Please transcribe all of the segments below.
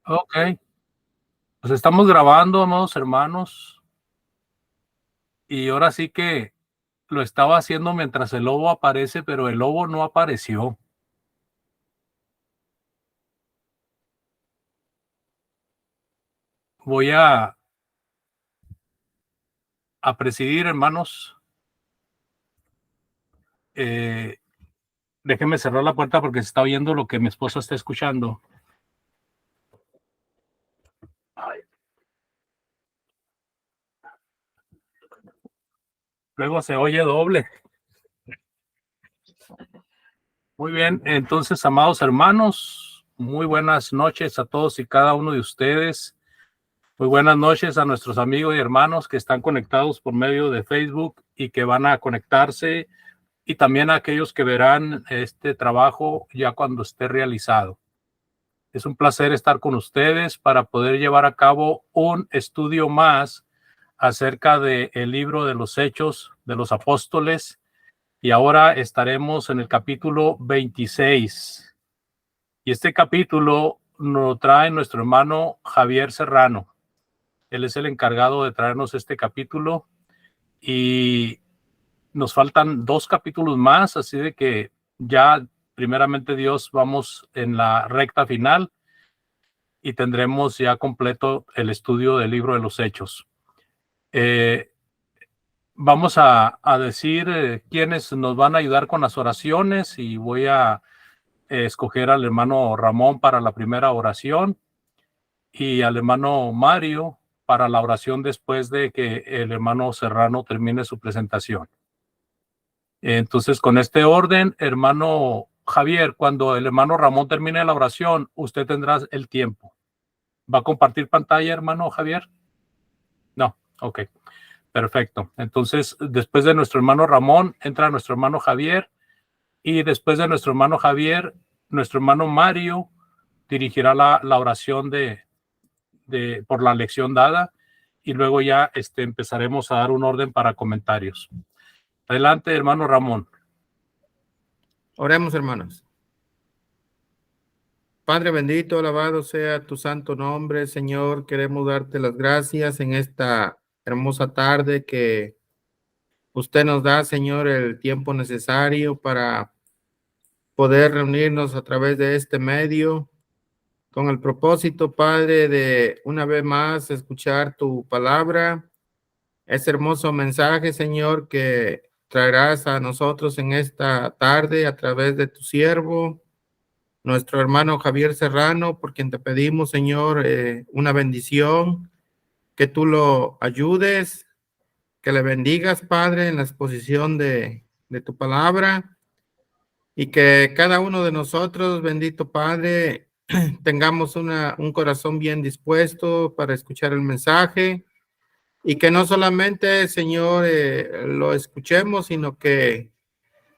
Ok, pues estamos grabando, amados hermanos, y ahora sí que lo estaba haciendo mientras el lobo aparece, pero el lobo no apareció. Voy a presidir, hermanos. Eh, Déjenme cerrar la puerta porque se está oyendo lo que mi esposa está escuchando. Ay, luego se oye doble. Muy bien, entonces, amados hermanos, muy buenas noches a todos y cada uno de ustedes. Muy buenas noches a nuestros amigos y hermanos que están conectados por medio de Facebook y que van a conectarse, y también a aquellos que verán este trabajo ya cuando esté realizado. Es un placer estar con ustedes para poder llevar a cabo un estudio más acerca del libro de los Hechos de los Apóstoles, y ahora estaremos en el capítulo 26. Y este capítulo nos trae nuestro hermano Javier Serrano. Él es el encargado de traernos este capítulo, y nos faltan 2 capítulos más, así de que ya primeramente Dios vamos en la recta final y tendremos ya completo el estudio del libro de los Hechos. Vamos a decir quiénes nos van a ayudar con las oraciones, y voy a escoger al hermano Ramón para la primera oración y al hermano Mario para la oración después de que el hermano Serrano termine su presentación. Entonces, con este orden, hermano Javier, cuando el hermano Ramón termine la oración, usted tendrá el tiempo. ¿Va a compartir pantalla, hermano Javier? No, ok, perfecto. Entonces, después de nuestro hermano Ramón, entra nuestro hermano Javier, y después de nuestro hermano Javier, nuestro hermano Mario dirigirá la oración por la lección dada, y luego ya empezaremos a dar un orden para comentarios. Adelante, hermano Ramón. Oremos, hermanos. Padre bendito, alabado sea tu santo nombre, Señor. Queremos darte las gracias en esta hermosa tarde que usted nos da, Señor, el tiempo necesario para poder reunirnos a través de este medio con el propósito, Padre, de una vez más escuchar tu palabra, ese hermoso mensaje, Señor, que traerás a nosotros en esta tarde a través de tu siervo, nuestro hermano Javier Serrano, por quien te pedimos, Señor, una bendición, que tú lo ayudes, que le bendigas, Padre, en la exposición de tu palabra, y que cada uno de nosotros, bendito Padre, tengamos un corazón bien dispuesto para escuchar el mensaje, y que no solamente, Señor, lo escuchemos, sino que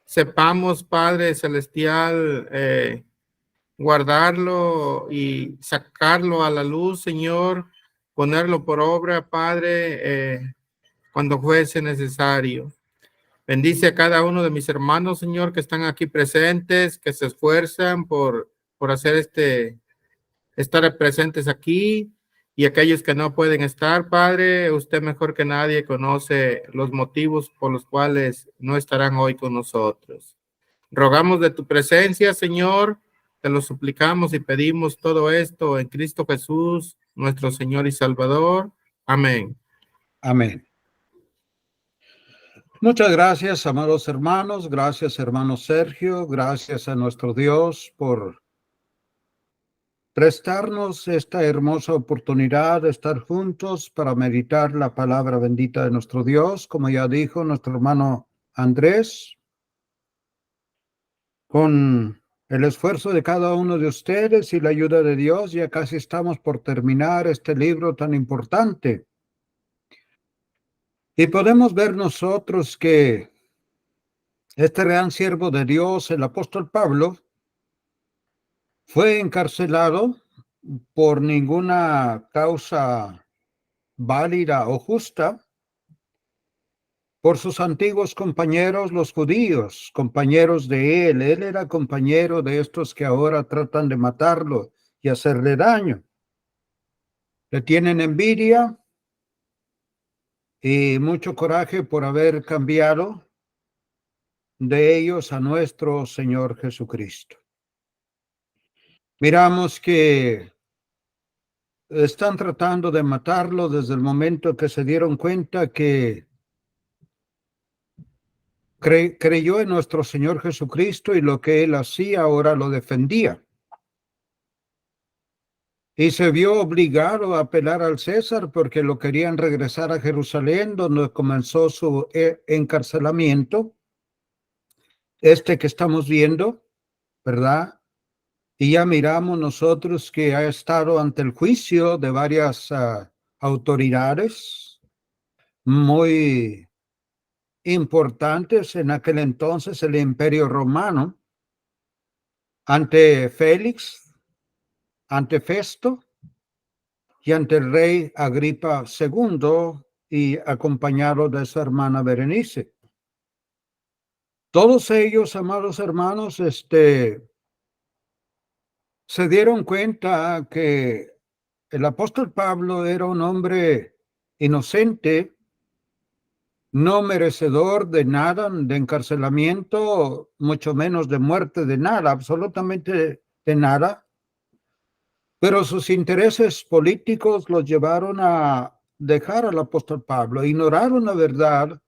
sepamos, Padre Celestial, guardarlo y sacarlo a la luz, Señor, ponerlo por obra, Padre, cuando fuese necesario. Bendice a cada uno de mis hermanos, Señor, que están aquí presentes, que se esfuerzan por hacer estar presentes aquí, y aquellos que no pueden estar, Padre, usted mejor que nadie conoce los motivos por los cuales no estarán hoy con nosotros. Rogamos de tu presencia, Señor, te lo suplicamos y pedimos todo esto en Cristo Jesús, nuestro Señor y Salvador. Amén. Amén. Muchas gracias, amados hermanos. Gracias, hermano Sergio. Gracias a nuestro Dios por prestarnos esta hermosa oportunidad de estar juntos para meditar la palabra bendita de nuestro Dios. Como ya dijo nuestro hermano Andrés, con el esfuerzo de cada uno de ustedes y la ayuda de Dios, ya casi estamos por terminar este libro tan importante. Y podemos ver nosotros que este gran siervo de Dios, el apóstol Pablo, fue encarcelado por ninguna causa válida o justa por sus antiguos compañeros, los judíos, compañeros de él. Él era compañero de estos que ahora tratan de matarlo y hacerle daño. Le tienen envidia y mucho coraje por haber cambiado de ellos a nuestro Señor Jesucristo. Miramos que están tratando de matarlo desde el momento que se dieron cuenta que creyó en nuestro Señor Jesucristo y lo que él hacía ahora lo defendía. Y se vio obligado a apelar al César porque lo querían regresar a Jerusalén, donde comenzó su encarcelamiento, que estamos viendo, ¿verdad? Y ya miramos nosotros que ha estado ante el juicio de varias autoridades muy importantes en aquel entonces, el Imperio Romano, ante Félix, ante Festo y ante el rey Agripa II y acompañado de su hermana Berenice. Todos ellos, amados hermanos, se dieron cuenta que el apóstol Pablo era un hombre inocente, no merecedor de nada, de encarcelamiento, mucho menos de muerte, de nada, absolutamente de nada. Pero sus intereses políticos los llevaron a dejar al apóstol Pablo, ignoraron la verdad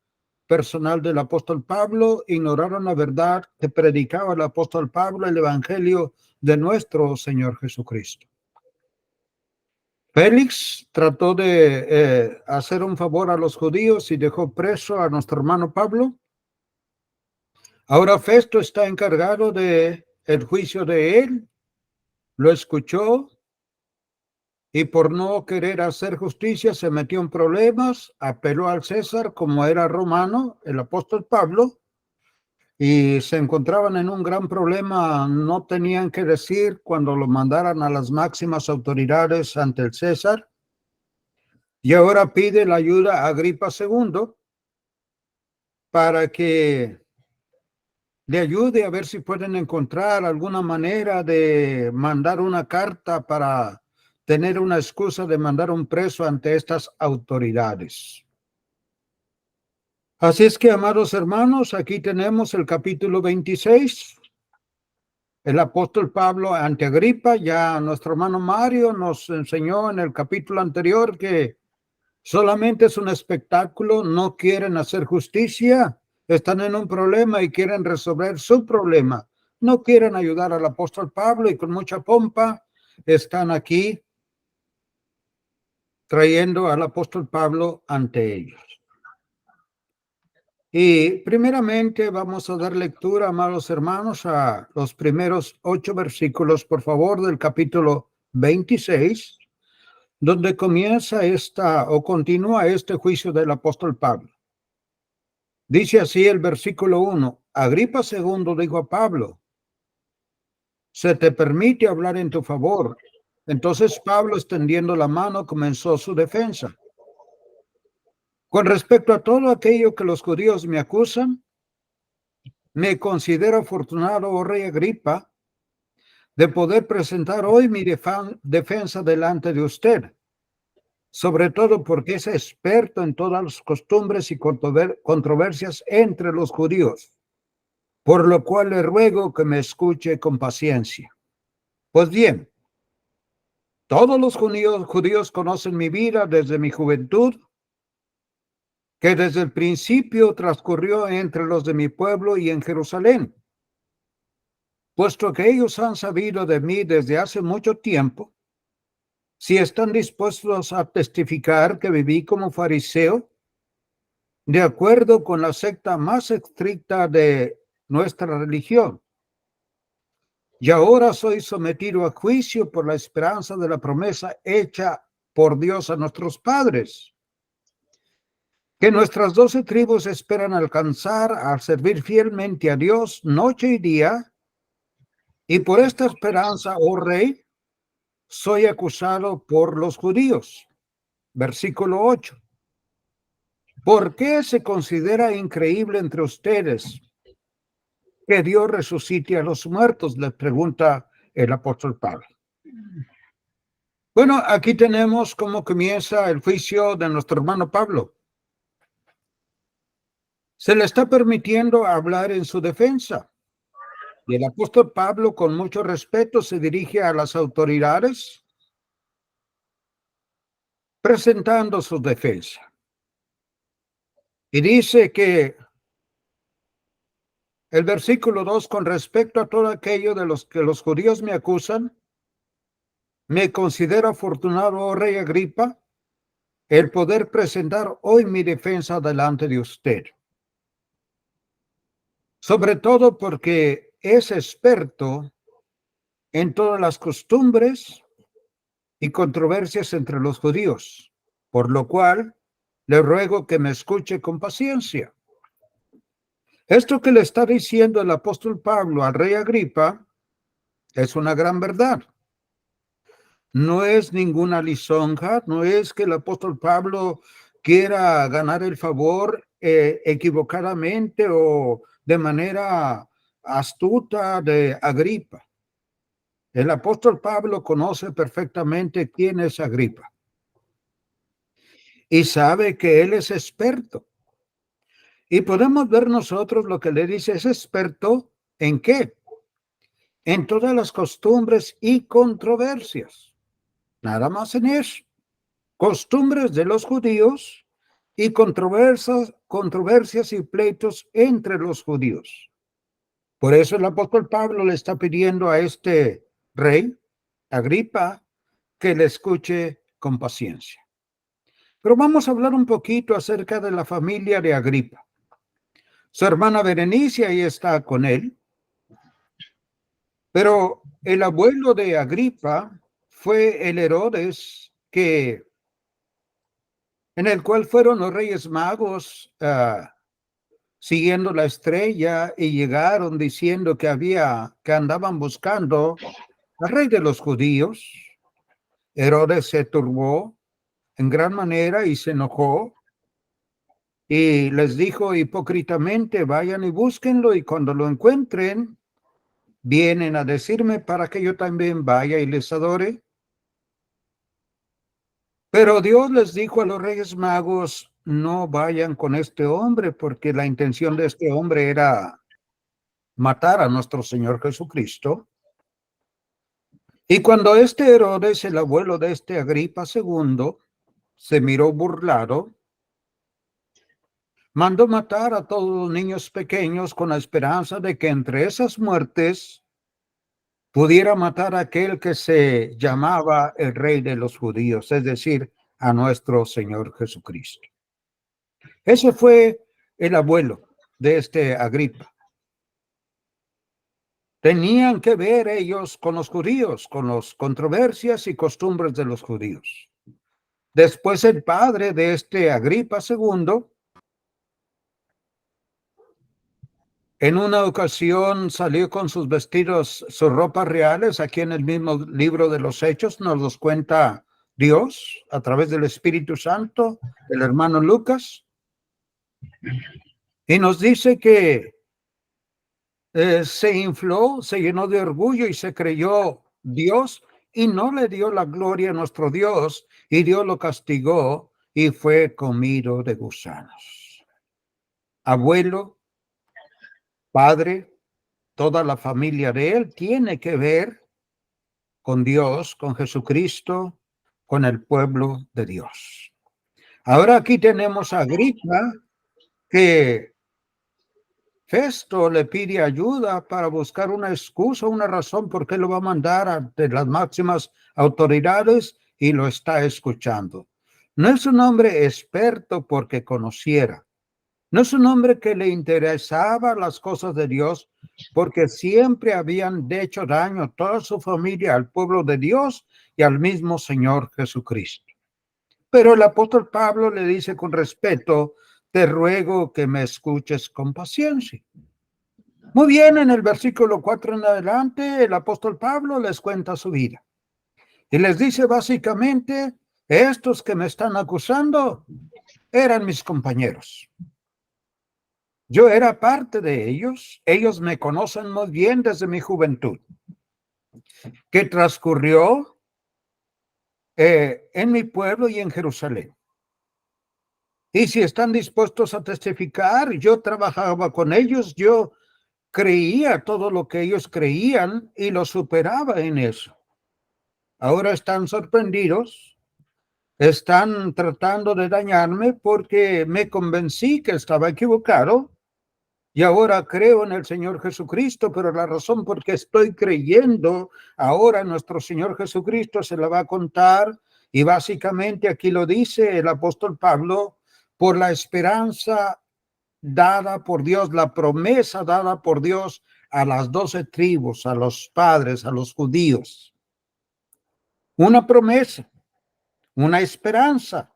personal del apóstol Pablo, ignoraron la verdad que predicaba el apóstol Pablo, el evangelio de nuestro Señor Jesucristo. Félix trató de hacer un favor a los judíos y dejó preso a nuestro hermano Pablo. Ahora Festo está encargado de el juicio de él, lo escuchó y por no querer hacer justicia se metió en problemas, apeló al César como era romano, el apóstol Pablo, y se encontraban en un gran problema, no tenían qué decir cuando lo mandaran a las máximas autoridades ante el César. Y ahora pide la ayuda a Agripa II para que le ayude a ver si pueden encontrar alguna manera de mandar una carta para tener una excusa de mandar un preso ante estas autoridades. Así es que, amados hermanos, aquí tenemos el capítulo 26. El apóstol Pablo ante Agripa. Ya nuestro hermano Mario nos enseñó en el capítulo anterior que solamente es un espectáculo, no quieren hacer justicia, están en un problema y quieren resolver su problema. No quieren ayudar al apóstol Pablo y con mucha pompa están aquí trayendo al apóstol Pablo ante ellos. Y primeramente vamos a dar lectura, amados hermanos, a los primeros 8 versículos, por favor, del capítulo 26, donde comienza continúa este juicio del apóstol Pablo. Dice así el versículo 1, Agripa II dijo a Pablo, se te permite hablar en tu favor. Entonces Pablo, extendiendo la mano, comenzó su defensa. Con respecto a todo aquello que los judíos me acusan, me considero afortunado, oh rey Agripa, de poder presentar hoy mi defensa delante de usted, sobre todo porque es experto en todas las costumbres y controversias entre los judíos, por lo cual le ruego que me escuche con paciencia. Pues bien, todos los judíos conocen mi vida desde mi juventud, que desde el principio transcurrió entre los de mi pueblo y en Jerusalén. Puesto que ellos han sabido de mí desde hace mucho tiempo, si están dispuestos a testificar que viví como fariseo, de acuerdo con la secta más estricta de nuestra religión, y ahora soy sometido a juicio por la esperanza de la promesa hecha por Dios a nuestros padres, que nuestras 12 tribus esperan alcanzar al servir fielmente a Dios noche y día, y por esta esperanza, oh rey, soy acusado por los judíos. Versículo 8. ¿Por qué se considera increíble entre ustedes que Dios resucite a los muertos? Les pregunta el apóstol Pablo. Bueno, aquí tenemos cómo comienza el juicio de nuestro hermano Pablo. Se le está permitiendo hablar en su defensa. Y el apóstol Pablo, con mucho respeto, se dirige a las autoridades presentando su defensa. Y dice que el versículo 2, con respecto a todo aquello de los que los judíos me acusan, me considero afortunado, oh rey Agripa, el poder presentar hoy mi defensa delante de usted. Sobre todo porque es experto en todas las costumbres y controversias entre los judíos, por lo cual le ruego que me escuche con paciencia. Esto que le está diciendo el apóstol Pablo al rey Agripa es una gran verdad. No es ninguna lisonja, no es que el apóstol Pablo quiera ganar el favor equivocadamente o de manera astuta de Agripa. El apóstol Pablo conoce perfectamente quién es Agripa y sabe que él es experto. Y podemos ver nosotros lo que le dice, es experto ¿en qué? En todas las costumbres y controversias. Nada más en eso. Costumbres de los judíos y controversias y pleitos entre los judíos. Por eso el apóstol Pablo le está pidiendo a este rey, Agripa, que le escuche con paciencia. Pero vamos a hablar un poquito acerca de la familia de Agripa. Su hermana Berenice ahí está con él, pero el abuelo de Agripa fue el Herodes en el cual fueron los Reyes Magos siguiendo la estrella y llegaron diciendo que andaban buscando al rey de los judíos. Herodes se turbó en gran manera y se enojó y les dijo hipócritamente, vayan y búsquenlo y cuando lo encuentren, vienen a decirme para que yo también vaya y les adore. Pero Dios les dijo a los Reyes Magos, no vayan con este hombre, porque la intención de este hombre era matar a nuestro Señor Jesucristo. Y cuando este Herodes, el abuelo de este Agripa II, se miró burlado, mandó matar a todos los niños pequeños con la esperanza de que entre esas muertes pudiera matar a aquel que se llamaba el Rey de los Judíos, es decir, a nuestro Señor Jesucristo. Ese fue el abuelo de este Agripa. Tenían que ver ellos con los judíos, con las controversias y costumbres de los judíos. Después el padre de este Agripa II, en una ocasión salió con sus vestidos, sus ropas reales, aquí en el mismo libro de los Hechos nos los cuenta Dios a través del Espíritu Santo, el hermano Lucas, y nos dice que se infló, se llenó de orgullo y se creyó Dios y no le dio la gloria a nuestro Dios y Dios lo castigó y fue comido de gusanos. Abuelo, padre, toda la familia de él tiene que ver con Dios, con Jesucristo, con el pueblo de Dios. Ahora aquí tenemos a Agripa que Festo le pide ayuda para buscar una excusa, una razón por qué lo va a mandar ante las máximas autoridades y lo está escuchando. No es un hombre experto porque conociera. No es un hombre que le interesaba las cosas de Dios porque siempre habían hecho daño a toda su familia, al pueblo de Dios y al mismo Señor Jesucristo. Pero el apóstol Pablo le dice con respeto, te ruego que me escuches con paciencia. Muy bien, en el versículo 4 en adelante, el apóstol Pablo les cuenta su vida. Y les dice básicamente, estos que me están acusando eran mis compañeros. Yo era parte de ellos me conocen muy bien desde mi juventud, que transcurrió en mi pueblo y en Jerusalén. Y si están dispuestos a testificar, yo trabajaba con ellos, yo creía todo lo que ellos creían y lo superaba en eso. Ahora están sorprendidos, están tratando de dañarme porque me convencí que estaba equivocado y ahora creo en el Señor Jesucristo, pero la razón por qué estoy creyendo ahora en nuestro Señor Jesucristo se la va a contar, y básicamente aquí lo dice el apóstol Pablo: por la esperanza dada por Dios, la promesa dada por Dios a las 12 tribus, a los padres, a los judíos. Una promesa, una esperanza.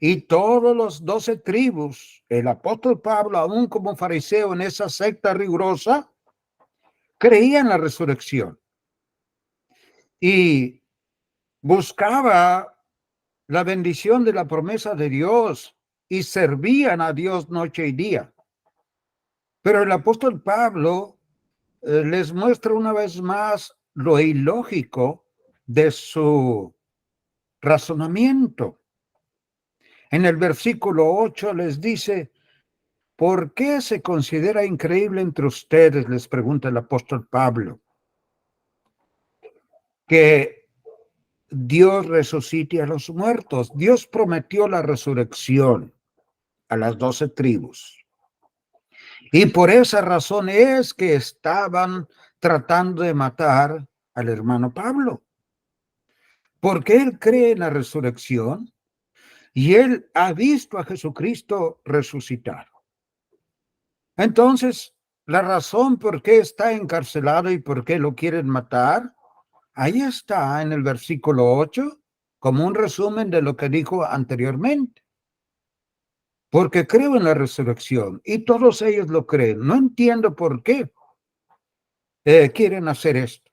Y todos los 12 tribus, el apóstol Pablo, aún como fariseo en esa secta rigurosa, creía en la resurrección y buscaba la bendición de la promesa de Dios y servían a Dios noche y día. Pero el apóstol Pablo les muestra una vez más lo ilógico de su razonamiento. En el versículo 8 les dice: ¿por qué se considera increíble entre ustedes? Les pregunta el apóstol Pablo, que Dios resucite a los muertos. Dios prometió la resurrección a las 12 tribus. Y por esa razón es que estaban tratando de matar al hermano Pablo. Porque él cree en la resurrección y él ha visto a Jesucristo resucitado. Entonces, la razón por qué está encarcelado y por qué lo quieren matar, ahí está en el versículo 8, como un resumen de lo que dijo anteriormente. Porque creo en la resurrección y todos ellos lo creen. No entiendo por qué quieren hacer esto.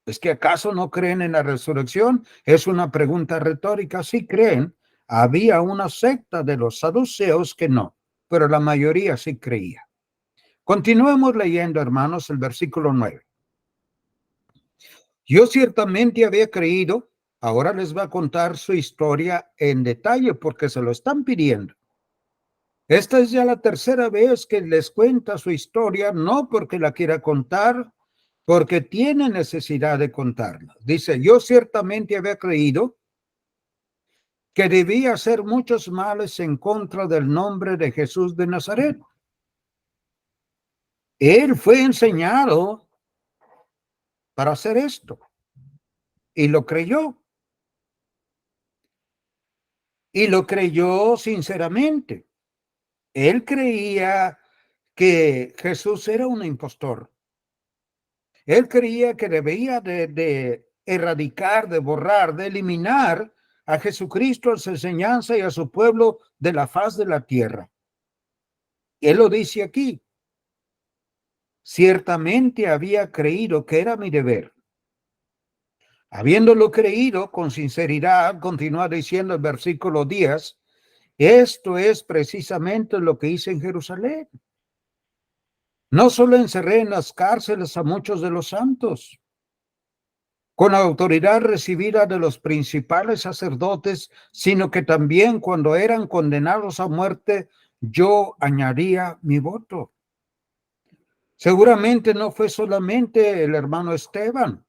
¿Es que acaso no creen en la resurrección? Es una pregunta retórica. Sí creen. Había una secta de los saduceos que no, pero la mayoría sí creía. Continuemos leyendo, hermanos, el versículo 9. Yo ciertamente había creído. Ahora les va a contar su historia en detalle porque se lo están pidiendo. Esta es ya la tercera vez que les cuenta su historia, no porque la quiera contar, porque tiene necesidad de contarla. Dice: yo ciertamente había creído que debía hacer muchos males en contra del nombre de Jesús de Nazaret. Él fue enseñado para hacer esto y lo creyó. Y lo creyó sinceramente. Él creía que Jesús era un impostor. Él creía que debía de erradicar, de borrar, de eliminar a Jesucristo, a su enseñanza y a su pueblo de la faz de la tierra. Él lo dice aquí. Ciertamente había creído que era mi deber. Habiéndolo creído con sinceridad, continúa diciendo el versículo 10, esto es precisamente lo que hice en Jerusalén. No solo encerré en las cárceles a muchos de los santos, con la autoridad recibida de los principales sacerdotes, sino que también cuando eran condenados a muerte, yo añadía mi voto. Seguramente no fue solamente el hermano Esteban,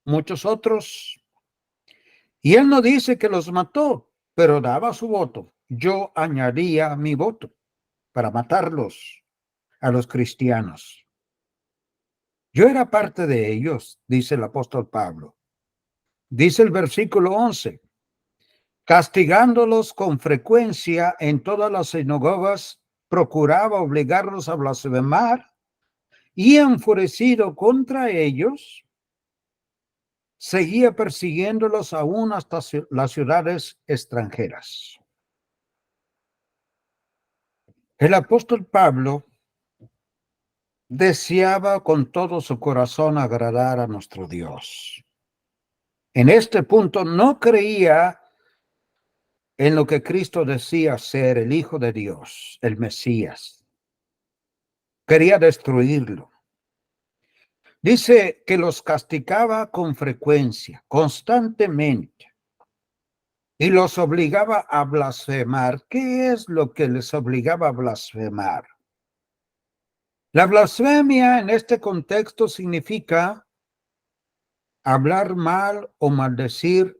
muchos otros. Y él no dice que los mató, pero daba su voto. Yo añadía mi voto para matarlos a los cristianos. Yo era parte de ellos, dice el apóstol Pablo. Dice el versículo 11, castigándolos con frecuencia en todas las sinagogas, procuraba obligarlos a blasfemar, y enfurecido contra ellos, seguía persiguiéndolos aún hasta las ciudades extranjeras. El apóstol Pablo deseaba con todo su corazón agradar a nuestro Dios. En este punto no creía en lo que Cristo decía ser el Hijo de Dios, el Mesías. Quería destruirlo. Dice que los castigaba con frecuencia, constantemente, y los obligaba a blasfemar. ¿Qué es lo que les obligaba a blasfemar? La blasfemia en este contexto significa hablar mal o maldecir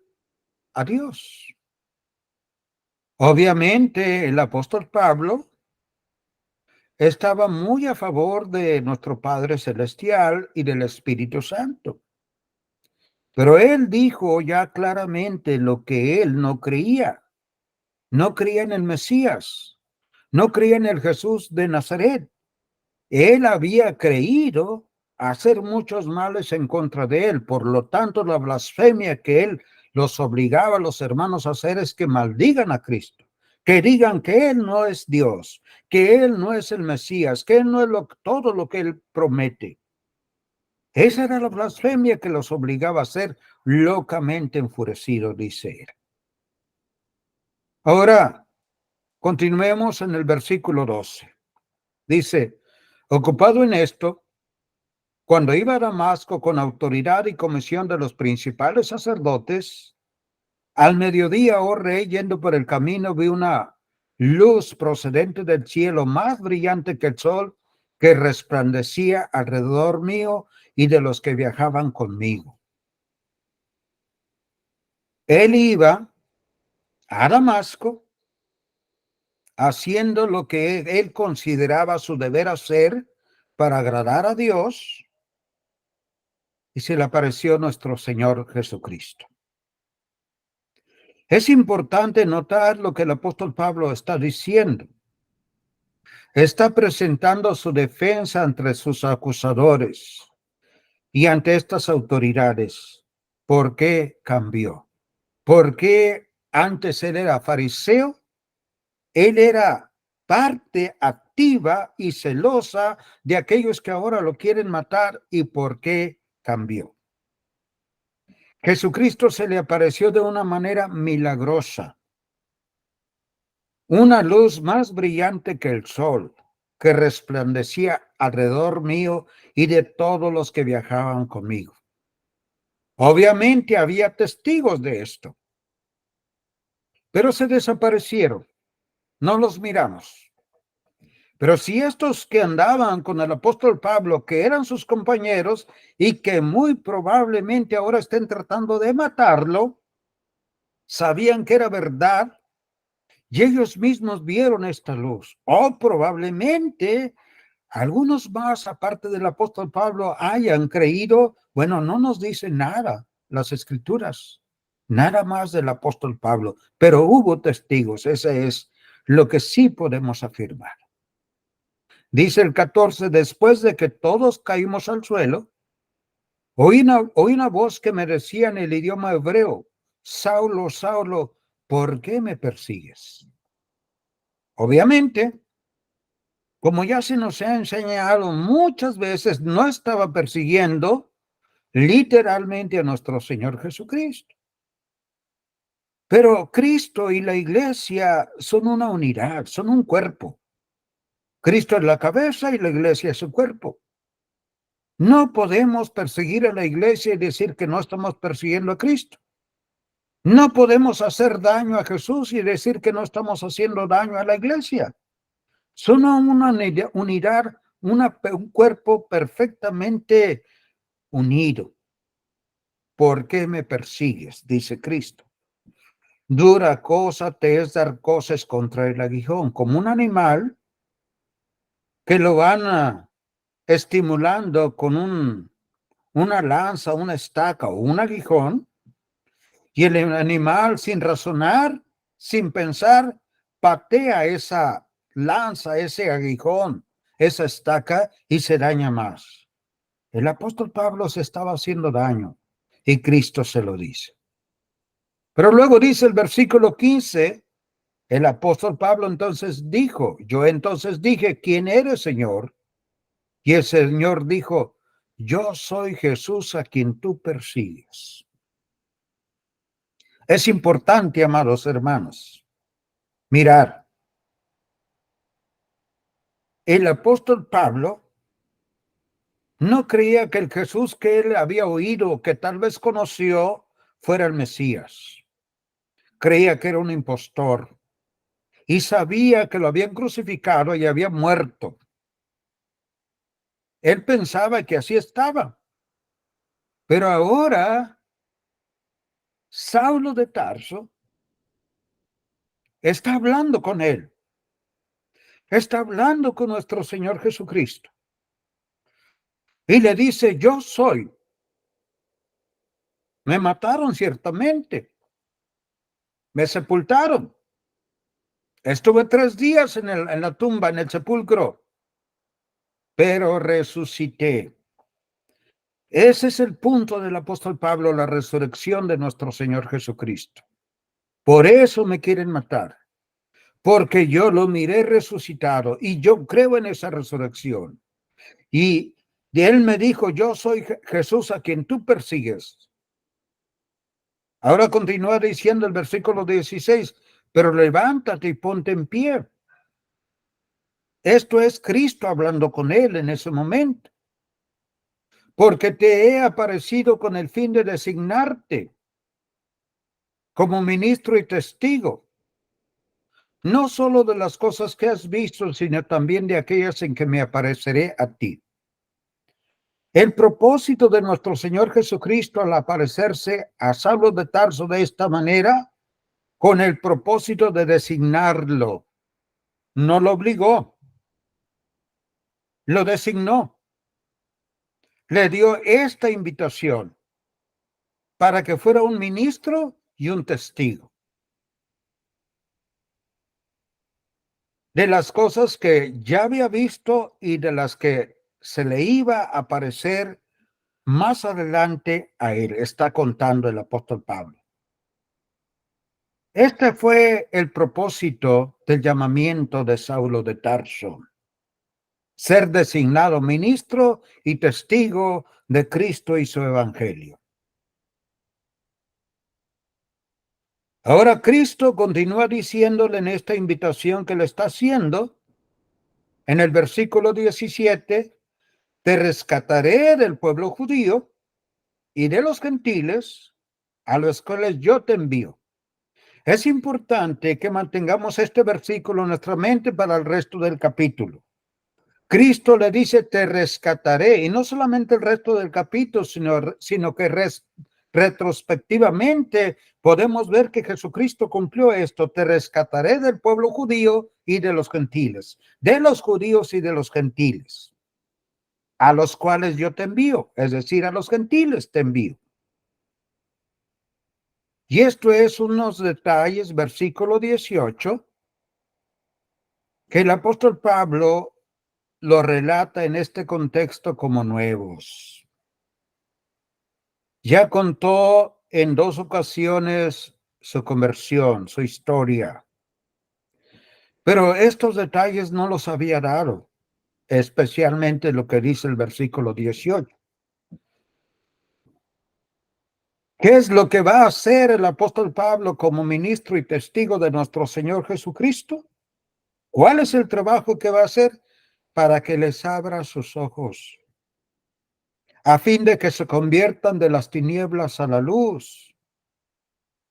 a Dios. Obviamente, el apóstol Pablo estaba muy a favor de nuestro Padre Celestial y del Espíritu Santo. Pero él dijo ya claramente lo que él no creía. No creía en el Mesías. No creía en el Jesús de Nazaret. Él había creído hacer muchos males en contra de él. Por lo tanto, la blasfemia que él los obligaba a los hermanos a hacer es que maldigan a Cristo, que digan que él no es Dios, que él no es el Mesías, que él no es todo lo que él promete. Esa era la blasfemia que los obligaba a ser locamente enfurecidos, dice él. Ahora, continuemos en el versículo 12. Dice, ocupado en esto, cuando iba a Damasco con autoridad y comisión de los principales sacerdotes, al mediodía, oh rey, yendo por el camino, vi una luz procedente del cielo más brillante que el sol, que resplandecía alrededor mío y de los que viajaban conmigo. Él iba a Damasco haciendo lo que él consideraba su deber hacer para agradar a Dios, y se le apareció nuestro Señor Jesucristo. Es importante notar lo que el apóstol Pablo está diciendo. Está presentando su defensa ante sus acusadores y ante estas autoridades. ¿Por qué cambió? ¿Por qué antes él era fariseo? Él era parte activa y celosa de aquellos que ahora lo quieren matar. ¿Y por qué cambió? Jesucristo se le apareció de una manera milagrosa. Una luz más brillante que el sol, que resplandecía alrededor mío y de todos los que viajaban conmigo. Obviamente había testigos de esto, pero se desaparecieron. No los miramos. Pero si estos que andaban con el apóstol Pablo, que eran sus compañeros y que muy probablemente ahora estén tratando de matarlo, sabían que era verdad y ellos mismos vieron esta luz, o probablemente algunos más, aparte del apóstol Pablo, hayan creído. Bueno, no nos dice nada las escrituras, nada más del apóstol Pablo, pero hubo testigos. Ese es lo que sí podemos afirmar. Dice el 14, después de que todos caímos al suelo, oí una voz que me decía en el idioma hebreo, Saulo, Saulo, ¿por qué me persigues? Obviamente, como ya se nos ha enseñado muchas veces, no estaba persiguiendo literalmente a nuestro Señor Jesucristo. Pero Cristo y la iglesia son una unidad, son un cuerpo. Cristo es la cabeza y la iglesia es su cuerpo. No podemos perseguir a la iglesia y decir que no estamos persiguiendo a Cristo. No podemos hacer daño a Jesús y decir que no estamos haciendo daño a la iglesia. Son una unidad, un cuerpo perfectamente unido. ¿Por qué me persigues? Dice Cristo. Dura cosa te es dar cosas contra el aguijón, como un animal que lo van estimulando con una lanza, una estaca o un aguijón, y el animal sin razonar, sin pensar, patea esa lanza, ese aguijón, esa estaca y se daña más. El apóstol Pablo se estaba haciendo daño y Cristo se lo dice. Pero luego dice el versículo 15, el apóstol Pablo entonces dijo, yo entonces dije, ¿quién eres, Señor? Y el Señor dijo, yo soy Jesús a quien tú persigues. Es importante, amados hermanos, mirar. El apóstol Pablo No creía que el Jesús que él había oído, que tal vez conoció, fuera el Mesías. Creía que era un impostor y sabía que lo habían crucificado y había muerto. Él pensaba que así estaba. Pero ahora, Saulo de Tarso está hablando con él. Está hablando con nuestro Señor Jesucristo. Y le dice, yo soy. Me mataron ciertamente. Me sepultaron. Estuve 3 días en la tumba, en el sepulcro. Pero resucité. Ese es el punto del apóstol Pablo, la resurrección de nuestro Señor Jesucristo. Por eso me quieren matar. Porque yo lo miré resucitado y yo creo en esa resurrección. Y él me dijo, yo soy Jesús a quien tú persigues. Ahora continúa diciendo el versículo 16, pero levántate y ponte en pie. Esto es Cristo hablando con él en ese momento. Porque te he aparecido con el fin de designarte como ministro y testigo, no solo de las cosas que has visto, sino también de aquellas en que me apareceré a ti. El propósito de nuestro Señor Jesucristo al aparecerse a Saulo de Tarso de esta manera, con el propósito de designarlo, no lo obligó, lo designó, le dio esta invitación para que fuera un ministro y un testigo de las cosas que ya había visto y de las que se le iba a aparecer más adelante a él. Está contando el apóstol Pablo. Este fue el propósito del llamamiento de Saulo de Tarso: ser designado ministro y testigo de Cristo y su evangelio. Ahora Cristo continúa diciéndole en esta invitación que le está haciendo, en el versículo 17, te rescataré del pueblo judío y de los gentiles a los cuales yo te envío. Es importante que mantengamos este versículo en nuestra mente para el resto del capítulo. Cristo le dice, te rescataré, y no solamente el resto del capítulo, sino que retrospectivamente podemos ver que Jesucristo cumplió esto: te rescataré del pueblo judío y de los gentiles, de los judíos y de los gentiles, a los cuales yo te envío, es decir, a los gentiles te envío. Y esto es unos detalles, versículo 18, que el apóstol Pablo lo relata en este contexto como nuevos. Ya contó en 2 ocasiones su conversión, su historia, pero estos detalles no los había dado, especialmente lo que dice el versículo 18. ¿Qué es lo que va a hacer el apóstol Pablo como ministro y testigo de nuestro Señor Jesucristo? ¿Cuál es el trabajo que va a hacer? Para que les abra sus ojos, a fin de que se conviertan de las tinieblas a la luz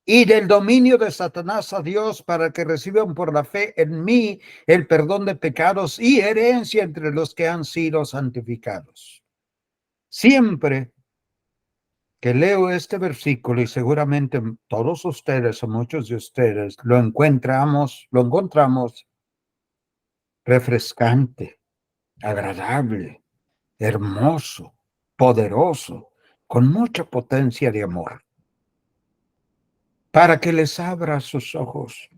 y del dominio de Satanás a Dios, para que reciban por la fe en mí el perdón de pecados y herencia entre los que han sido santificados. Siempre que leo este versículo, y seguramente todos ustedes o muchos de ustedes lo encontramos refrescante, agradable, hermoso, poderoso, con mucha potencia de amor, para que les abra sus ojos.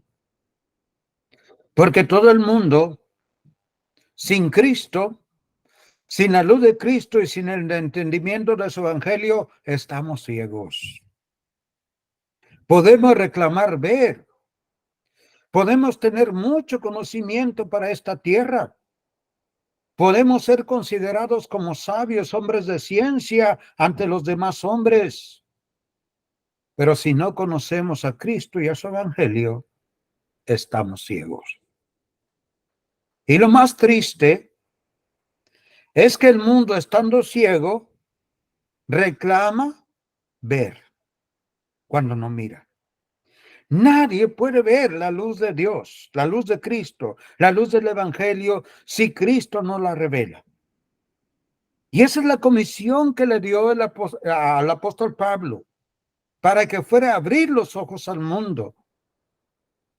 Porque todo el mundo, sin Cristo, sin la luz de Cristo y sin el entendimiento de su evangelio, estamos ciegos. Podemos reclamar ver. Podemos tener mucho conocimiento para esta tierra. Podemos ser considerados como sabios, hombres de ciencia ante los demás hombres. Pero si no conocemos a Cristo y a su evangelio, estamos ciegos. Y lo más triste es que el mundo, estando ciego, reclama ver cuando no mira. Nadie puede ver la luz de Dios, la luz de Cristo, la luz del Evangelio, si Cristo no la revela. Y esa es la comisión que le dio al apóstol Pablo, para que fuera a abrir los ojos al mundo.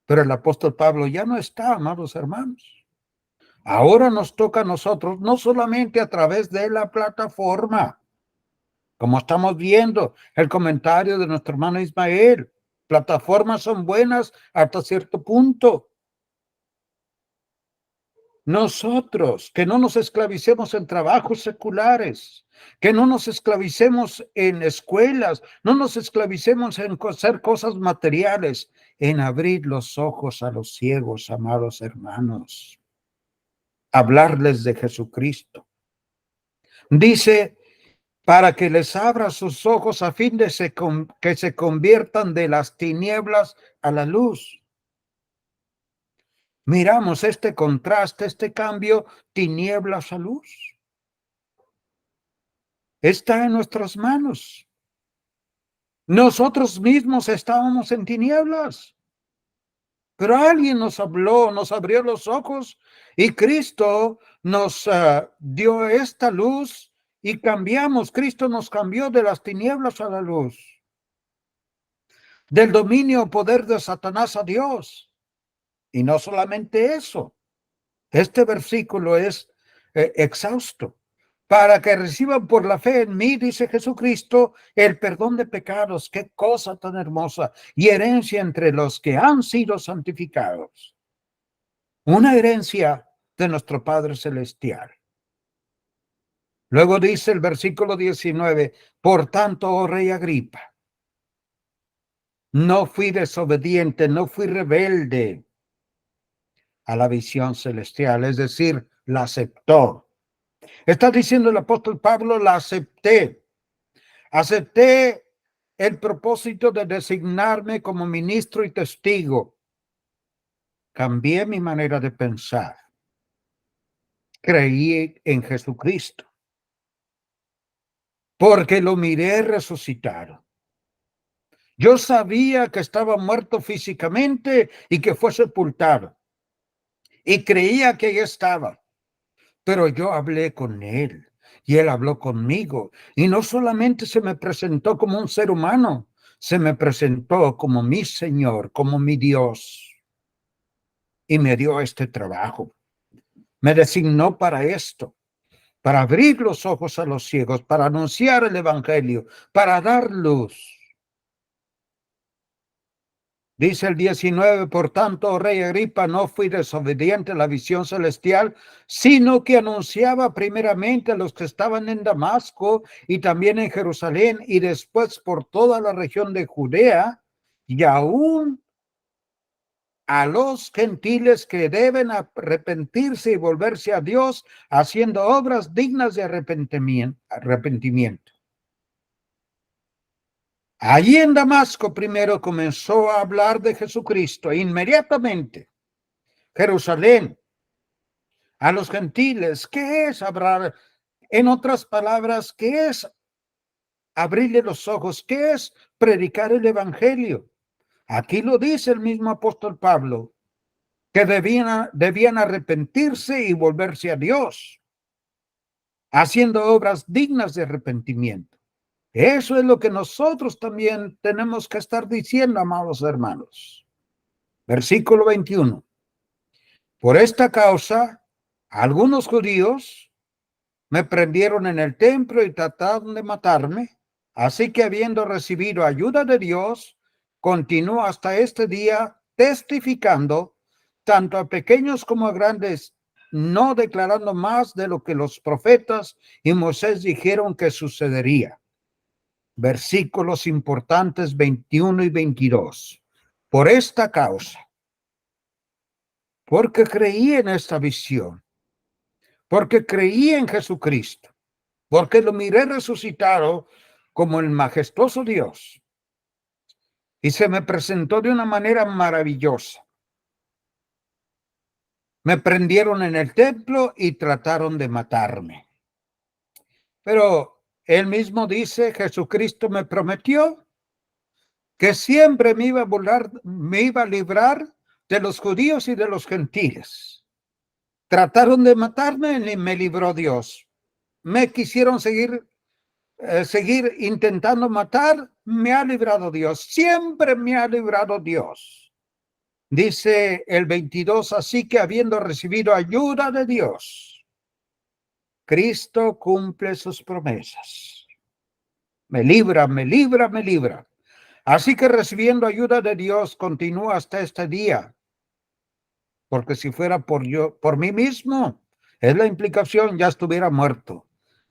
Pero el apóstol Pablo ya no está, amados hermanos. Ahora nos toca a nosotros, no solamente a través de la plataforma, como estamos viendo el comentario de nuestro hermano Ismael. Plataformas son buenas hasta cierto punto. Nosotros, que no nos esclavicemos en trabajos seculares, que no nos esclavicemos en escuelas, no nos esclavicemos en hacer cosas materiales, en abrir los ojos a los ciegos, amados hermanos, hablarles de Jesucristo. Dice, para que les abra sus ojos a fin de que se conviertan de las tinieblas a la luz. Miramos este contraste, este cambio, tinieblas a luz. Está en nuestras manos. Nosotros mismos estábamos en tinieblas, pero alguien nos habló, nos abrió los ojos y Cristo nos dio esta luz y cambiamos. Cristo nos cambió de las tinieblas a la luz, del dominio o poder de Satanás a Dios. Y no solamente eso, este versículo es exhausto. Para que reciban por la fe en mí, dice Jesucristo, el perdón de pecados. Qué cosa tan hermosa. Y herencia entre los que han sido santificados. Una herencia de nuestro Padre Celestial. Luego dice el versículo 19, por tanto, oh Rey Agripa, no fui desobediente, no fui rebelde a la visión celestial, es decir, la aceptó. Está diciendo el apóstol Pablo, la acepté. Acepté el propósito de designarme como ministro y testigo. Cambié mi manera de pensar. Creí en Jesucristo. Porque lo miré resucitado. Yo sabía que estaba muerto físicamente y que fue sepultado. Y creía que ahí estaba. Pero yo hablé con él y él habló conmigo. Y no solamente se me presentó como un ser humano, se me presentó como mi Señor, como mi Dios. Y me dio este trabajo. Me designó para esto, para abrir los ojos a los ciegos, para anunciar el Evangelio, para dar luz. Dice el 19, por tanto, oh Rey Agripa, no fui desobediente a la visión celestial, sino que anunciaba primeramente a los que estaban en Damasco y también en Jerusalén y después por toda la región de Judea y aún a los gentiles que deben arrepentirse y volverse a Dios haciendo obras dignas de arrepentimiento. Allí en Damasco primero comenzó a hablar de Jesucristo. Inmediatamente, Jerusalén, a los gentiles, ¿qué es hablar? En otras palabras, ¿qué es abrirle los ojos? ¿Qué es predicar el Evangelio? Aquí lo dice el mismo apóstol Pablo, que debían arrepentirse y volverse a Dios, haciendo obras dignas de arrepentimiento. Eso es lo que nosotros también tenemos que estar diciendo, amados hermanos. Versículo 21. Por esta causa, algunos judíos me prendieron en el templo y trataron de matarme. Así que habiendo recibido ayuda de Dios, continúo hasta este día testificando, tanto a pequeños como a grandes, no declarando más de lo que los profetas y Moisés dijeron que sucedería. Versículos importantes 21 y 22. Por esta causa, porque creí en esta visión, porque creí en Jesucristo, porque lo miré resucitado como el majestuoso Dios, y se me presentó de una manera maravillosa. Me prendieron en el templo y trataron de matarme. Pero él mismo dice, Jesucristo me prometió que siempre me iba a librar de los judíos y de los gentiles. Trataron de matarme y me libró Dios. Me quisieron seguir intentando matar, me ha librado Dios. Siempre me ha librado Dios. Dice el 22, así que habiendo recibido ayuda de Dios, Cristo cumple sus promesas. Me libra, me libra, me libra. Así que recibiendo ayuda de Dios, continúa hasta este día. Porque si fuera por mí mismo, es la implicación, ya estuviera muerto.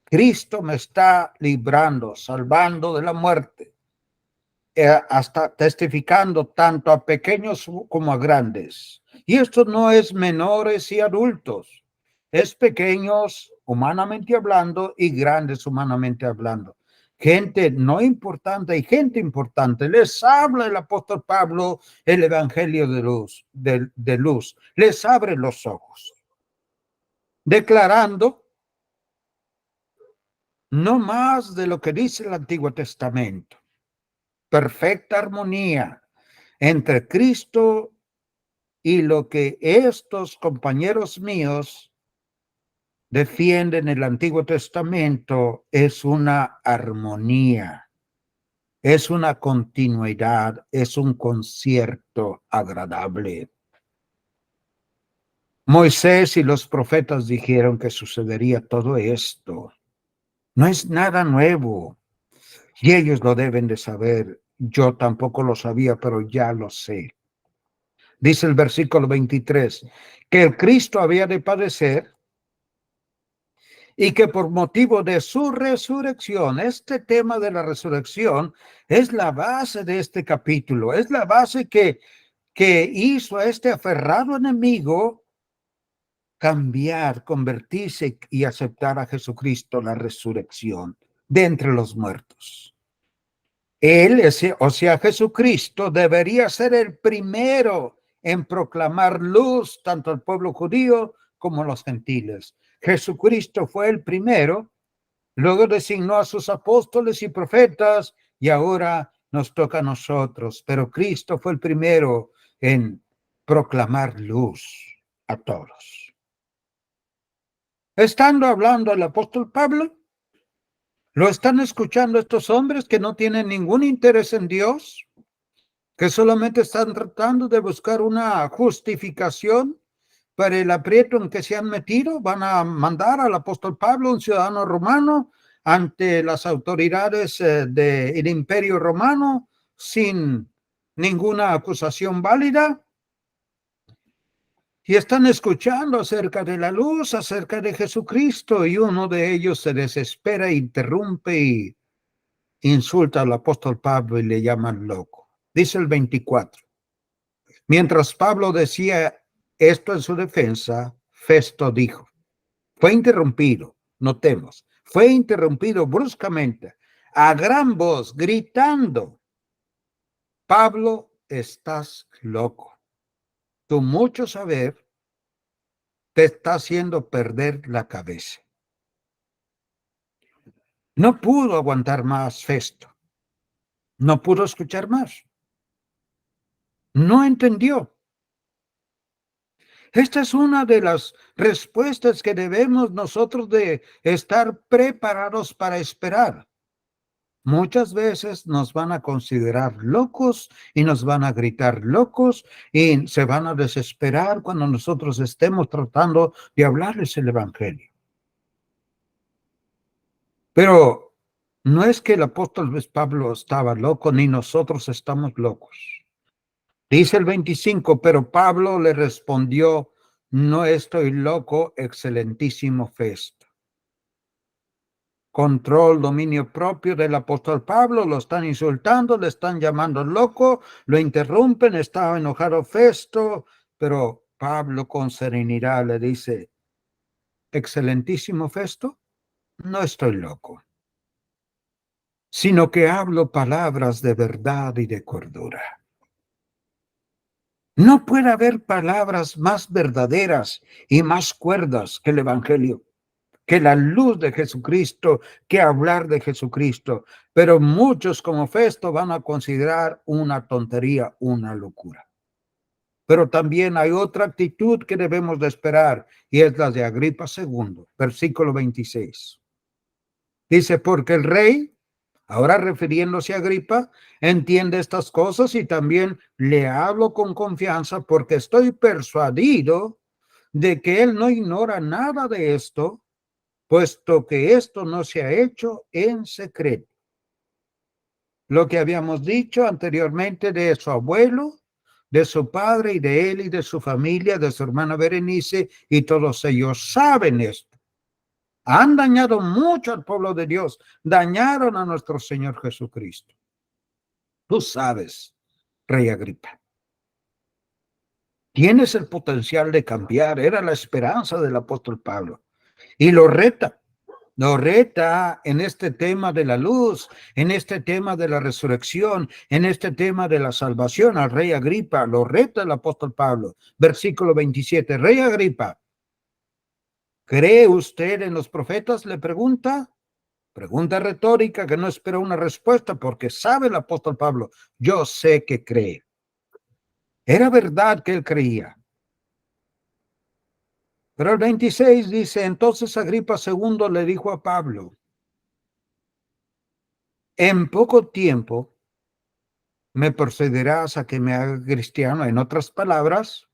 Cristo me está librando, salvando de la muerte, hasta testificando tanto a pequeños como a grandes. Y esto no es menores y adultos, es pequeños humanamente hablando y grandes humanamente hablando. Gente no importante y gente importante. Les habla el apóstol Pablo el evangelio de luz. Les abre los ojos, declarando no más de lo que dice el Antiguo Testamento. Perfecta armonía entre Cristo y lo que estos compañeros míos defienden en el Antiguo Testamento es una armonía, es una continuidad, es un concierto agradable. Moisés y los profetas dijeron que sucedería todo esto. No es nada nuevo y ellos lo deben de saber. Yo tampoco lo sabía, pero ya lo sé. Dice el versículo 23, que el Cristo había de padecer y que por motivo de su resurrección, este tema de la resurrección es la base de este capítulo, es la base que hizo a este aferrado enemigo cambiar, convertirse y aceptar a Jesucristo, la resurrección de entre los muertos. Él, o sea, Jesucristo, debería ser el primero en proclamar luz tanto al pueblo judío como a los gentiles. Jesucristo fue el primero, luego designó a sus apóstoles y profetas y ahora nos toca a nosotros, pero Cristo fue el primero en proclamar luz a todos. Estando hablando el apóstol Pablo, lo están escuchando estos hombres que no tienen ningún interés en Dios, que solamente están tratando de buscar una justificación para el aprieto en que se han metido. Van a mandar al apóstol Pablo, un ciudadano romano, ante las autoridades del Imperio Romano sin ninguna acusación válida. Y están escuchando acerca de la luz, acerca de Jesucristo, y uno de ellos se desespera, interrumpe y insulta al apóstol Pablo y le llaman loco. Dice el 24. Mientras Pablo decía esto en su defensa, Festo dijo, fue interrumpido, notemos, fue interrumpido bruscamente, a gran voz, gritando, Pablo, estás loco. Tu mucho saber te está haciendo perder la cabeza. No pudo aguantar más Festo. No pudo escuchar más. No entendió. Esta es una de las respuestas que debemos nosotros de estar preparados para esperar. Muchas veces nos van a considerar locos y nos van a gritar locos y se van a desesperar cuando nosotros estemos tratando de hablarles el evangelio. Pero no es que el apóstol Pablo estaba loco, ni nosotros estamos locos. Dice el 25, pero Pablo le respondió, no estoy loco, excelentísimo Festo. Control, dominio propio del apóstol Pablo, lo están insultando, le están llamando loco, lo interrumpen, está enojado Festo, pero Pablo con serenidad le dice, excelentísimo Festo, no estoy loco, sino que hablo palabras de verdad y de cordura. No puede haber palabras más verdaderas y más cuerdas que el evangelio. que la luz de Jesucristo, que hablar de Jesucristo. Pero muchos como Festo van a considerar una tontería, una locura. Pero también hay otra actitud que debemos de esperar, y es la de Agripa II, versículo 26. Dice, porque el rey, ahora refiriéndose a Agripa, entiende estas cosas y también le hablo con confianza porque estoy persuadido de que él no ignora nada de esto, puesto que esto no se ha hecho en secreto. Lo que habíamos dicho anteriormente de su abuelo, de su padre y de él y de su familia, de su hermana Berenice, y todos ellos saben esto. Han dañado mucho al pueblo de Dios, dañaron a nuestro Señor Jesucristo. Tú sabes, Rey Agripa, tienes el potencial de cambiar, era la esperanza del apóstol Pablo, y lo reta en este tema de la luz, en este tema de la resurrección, en este tema de la salvación al rey Agripa, lo reta el apóstol Pablo. Versículo 27, Rey Agripa, ¿cree usted en los profetas? Le pregunta. Pregunta retórica que no espera una respuesta porque sabe el apóstol Pablo, yo sé que cree. Era verdad que él creía. Pero el 26 dice, entonces Agripa II le dijo a Pablo, en poco tiempo me procederás a que me haga cristiano. En otras palabras,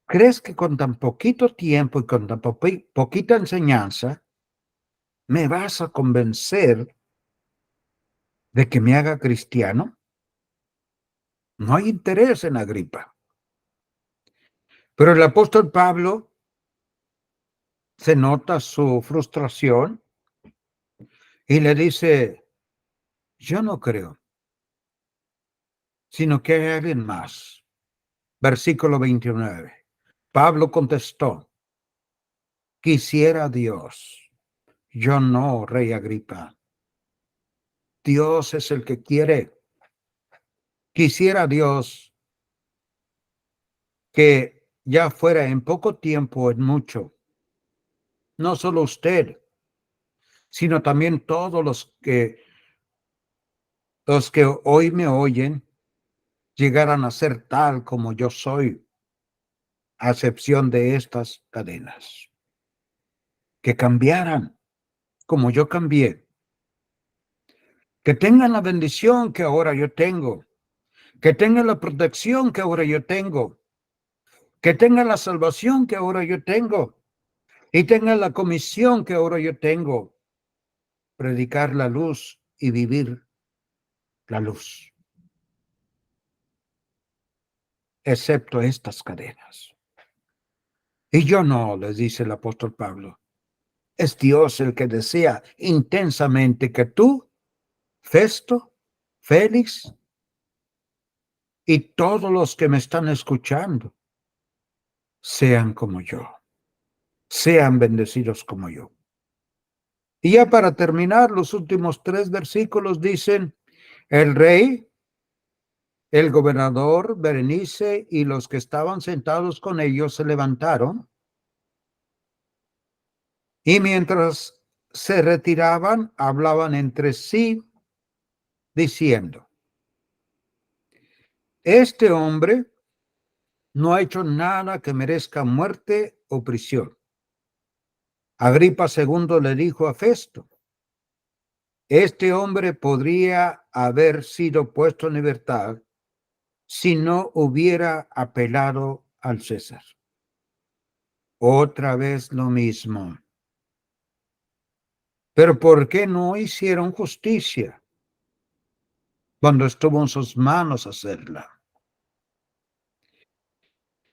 ¿crees que con tan poquito tiempo y con tan poquita enseñanza me vas a convencer de que me haga cristiano? No hay interés en Agripa. Pero el apóstol Pablo se nota su frustración y le dice, yo no creo, sino que hay alguien más. Versículo 29. Pablo contestó, quisiera Dios, yo no, Rey Agripa. Dios es el que quiere. Quisiera Dios que ya fuera en poco tiempo, en mucho, no solo usted, sino también todos los que hoy me oyen, llegaran a ser tal como yo soy, a excepción de estas cadenas, que cambiaran como yo cambié, que tengan la bendición que ahora yo tengo, que tengan la protección que ahora yo tengo, que tengan la salvación que ahora yo tengo y tengan la comisión que ahora yo tengo, predicar la luz y vivir la luz, excepto estas cadenas. Y yo no, les dice el apóstol Pablo. Es Dios el que desea intensamente que tú, Festo, Félix y todos los que me están escuchando sean como yo, sean bendecidos como yo. Y ya para terminar, los últimos 3 versículos dicen, el rey, el gobernador, Berenice y los que estaban sentados con ellos se levantaron y mientras se retiraban, hablaban entre sí diciendo, este hombre no ha hecho nada que merezca muerte o prisión. Agripa II le dijo a Festo, este hombre podría haber sido puesto en libertad si no hubiera apelado al César. Otra vez lo mismo. Pero ¿por qué no hicieron justicia cuando estuvo en sus manos hacerla?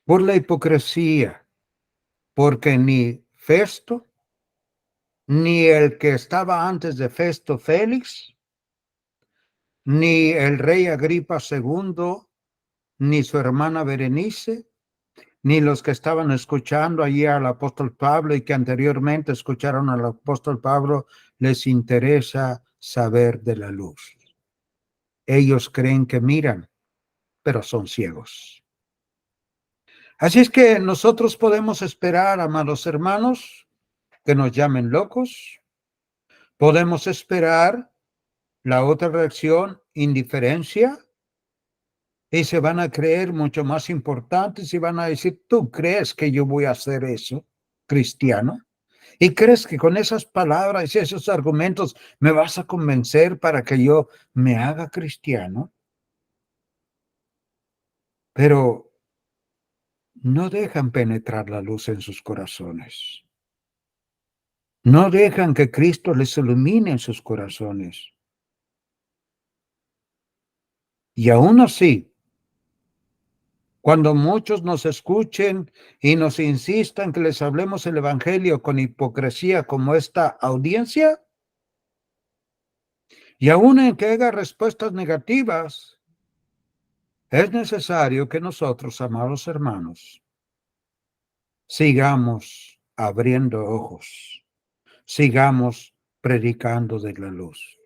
Por la hipocresía, porque ni Festo, ni el que estaba antes de Festo, Félix, ni el rey Agripa II, ni su hermana Berenice, ni los que estaban escuchando allí al apóstol Pablo y que anteriormente escucharon al apóstol Pablo, les interesa saber de la luz. Ellos creen que miran, pero son ciegos. Así es que nosotros podemos esperar, amados hermanos, que nos llamen locos. Podemos esperar la otra reacción, indiferencia, y se van a creer mucho más importantes y van a decir, ¿tú crees que yo voy a hacer eso, cristiano? ¿Y crees que con esas palabras y esos argumentos me vas a convencer para que yo me haga cristiano? Pero no dejan penetrar la luz en sus corazones. No dejan que Cristo les ilumine en sus corazones. Y aún así, cuando muchos nos escuchen y nos insistan que les hablemos el evangelio con hipocresía como esta audiencia, y aún en que haga respuestas negativas, es necesario que nosotros, amados hermanos, sigamos abriendo ojos, sigamos predicando de la luz.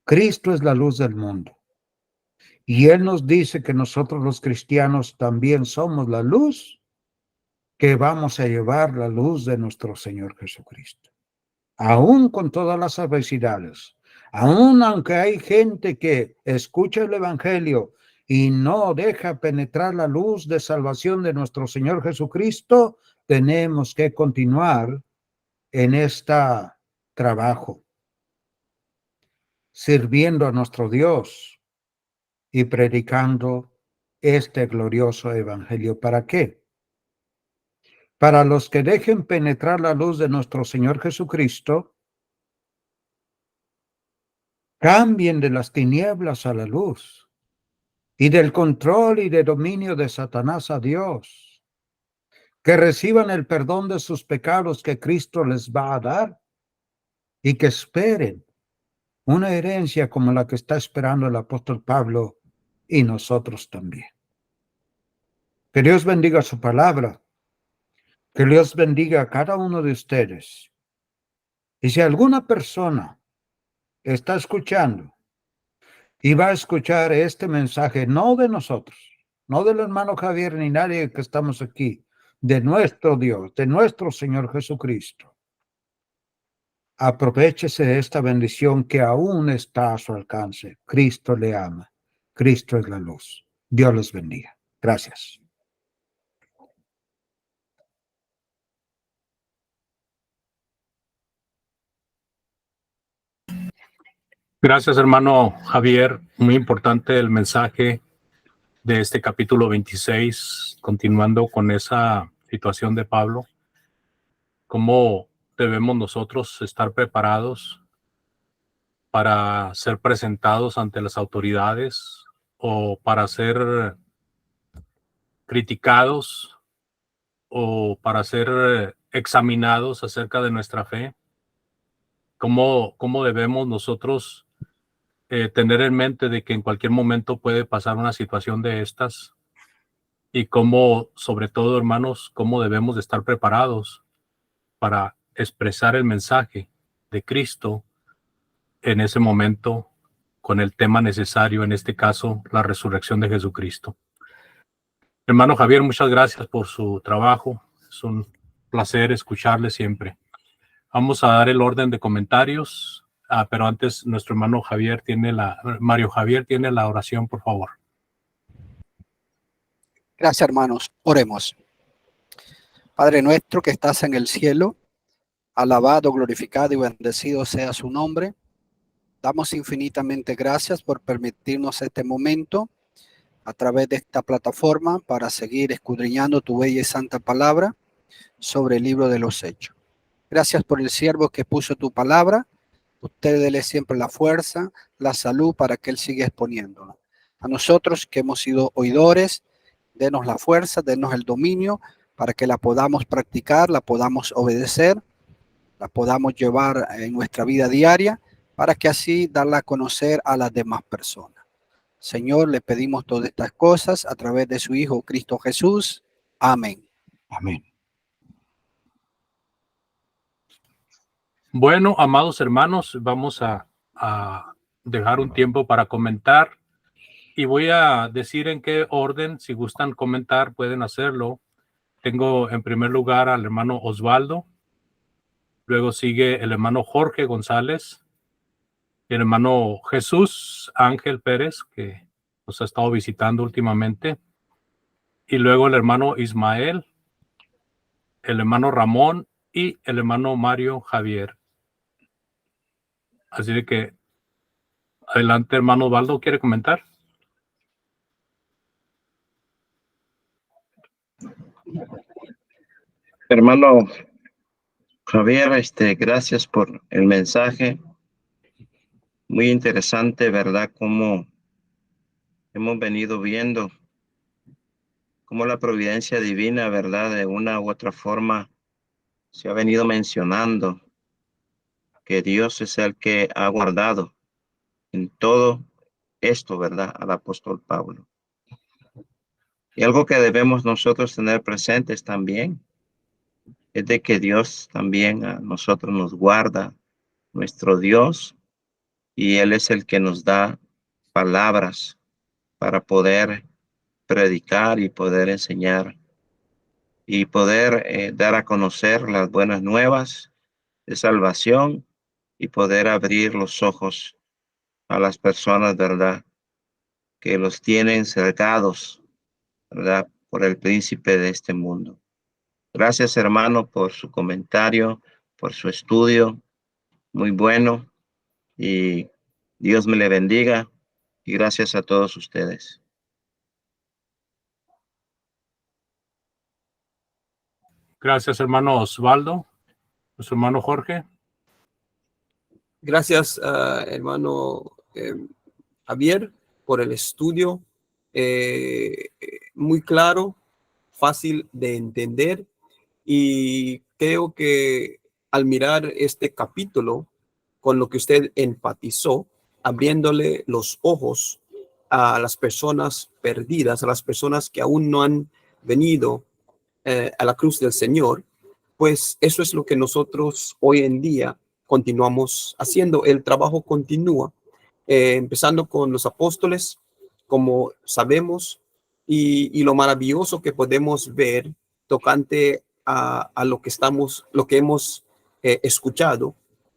Cristo es la luz del mundo. Y Él nos dice que nosotros los cristianos también somos la luz, que vamos a llevar la luz de nuestro Señor Jesucristo. Aún con todas las adversidades, aún aunque hay gente que escucha el Evangelio y no deja penetrar la luz de salvación de nuestro Señor Jesucristo, tenemos que continuar en este trabajo, sirviendo a nuestro Dios y predicando este glorioso evangelio. ¿Para qué? Para los que dejen penetrar la luz de nuestro Señor Jesucristo, cambien de las tinieblas a la luz y del control y de dominio de Satanás a Dios, que reciban el perdón de sus pecados que Cristo les va a dar y que esperen una herencia como la que está esperando el apóstol Pablo y nosotros también. Que Dios bendiga su palabra. Que Dios bendiga a cada uno de ustedes. Y si alguna persona está escuchando y va a escuchar este mensaje, no de nosotros, no del hermano Javier ni nadie que estamos aquí, de nuestro Dios, de nuestro Señor Jesucristo, aprovéchese de esta bendición que aún está a su alcance. Cristo le ama. Cristo es la luz. Dios los bendiga. Gracias. Gracias, hermano Javier. Muy importante el mensaje de este capítulo 26, continuando con esa situación de Pablo. ¿Cómo debemos nosotros estar preparados para ser presentados ante las autoridades o para ser criticados o para ser examinados acerca de nuestra fe? ¿Cómo debemos nosotros tener en mente de que en cualquier momento puede pasar una situación de estas? Y cómo, sobre todo, hermanos, cómo debemos de estar preparados para expresar el mensaje de Cristo en ese momento con el tema necesario, en este caso, la resurrección de Jesucristo. Hermano Javier, muchas gracias por su trabajo. Es un placer escucharle siempre. Vamos a dar el orden de comentarios, pero antes nuestro hermano Mario Javier tiene la oración, por favor. Gracias, hermanos. Oremos. Padre nuestro que estás en el cielo, alabado, glorificado y bendecido sea su nombre. Damos infinitamente gracias por permitirnos este momento a través de esta plataforma para seguir escudriñando tu bella y santa palabra sobre el libro de los Hechos. Gracias por el siervo que puso tu palabra. Usted dele siempre la fuerza, la salud para que él siga exponiéndola. A nosotros que hemos sido oidores, denos la fuerza, denos el dominio para que la podamos practicar, la podamos obedecer, la podamos llevar en nuestra vida diaria para que así darla a conocer a las demás personas. Señor, le pedimos todas estas cosas a través de su Hijo Cristo Jesús. Amén. Amén. Bueno, amados hermanos, vamos a dejar un tiempo para comentar y voy a decir en qué orden, si gustan comentar, pueden hacerlo. Tengo en primer lugar al hermano Osvaldo, Luego sigue el hermano Jorge González, el hermano Jesús Ángel Pérez, que nos ha estado visitando últimamente, y luego el hermano Ismael, el hermano Ramón y el hermano Mario Javier. Así de que, adelante, hermano Osvaldo, ¿quiere comentar? Hermano Javier, gracias por el mensaje. Muy interesante, ¿verdad? Cómo hemos venido viendo cómo la providencia divina, ¿verdad? De una u otra forma se ha venido mencionando que Dios es el que ha guardado en todo esto, ¿verdad? Al apóstol Pablo. Y algo que debemos nosotros tener presentes también es de que Dios también a nosotros nos guarda, nuestro Dios, y Él es el que nos da palabras para poder predicar y poder enseñar y poder dar a conocer las buenas nuevas de salvación y poder abrir los ojos a las personas, ¿verdad? Que los tienen cercados, ¿verdad? Por el príncipe de este mundo. Gracias, hermano, por su comentario, por su estudio. Muy bueno. Y Dios me le bendiga. Y gracias a todos ustedes. Gracias, hermano Osvaldo. Nuestro hermano Jorge. Gracias, hermano Javier, por el estudio. Muy claro, fácil de entender. Y creo que al mirar este capítulo, con lo que usted enfatizó, abriéndole los ojos a las personas perdidas, a las personas que aún no han venido a la cruz del Señor, pues eso es lo que nosotros hoy en día continuamos haciendo. El trabajo continúa, empezando con los apóstoles, como sabemos, y lo maravilloso que podemos ver tocante a lo que hemos escuchado.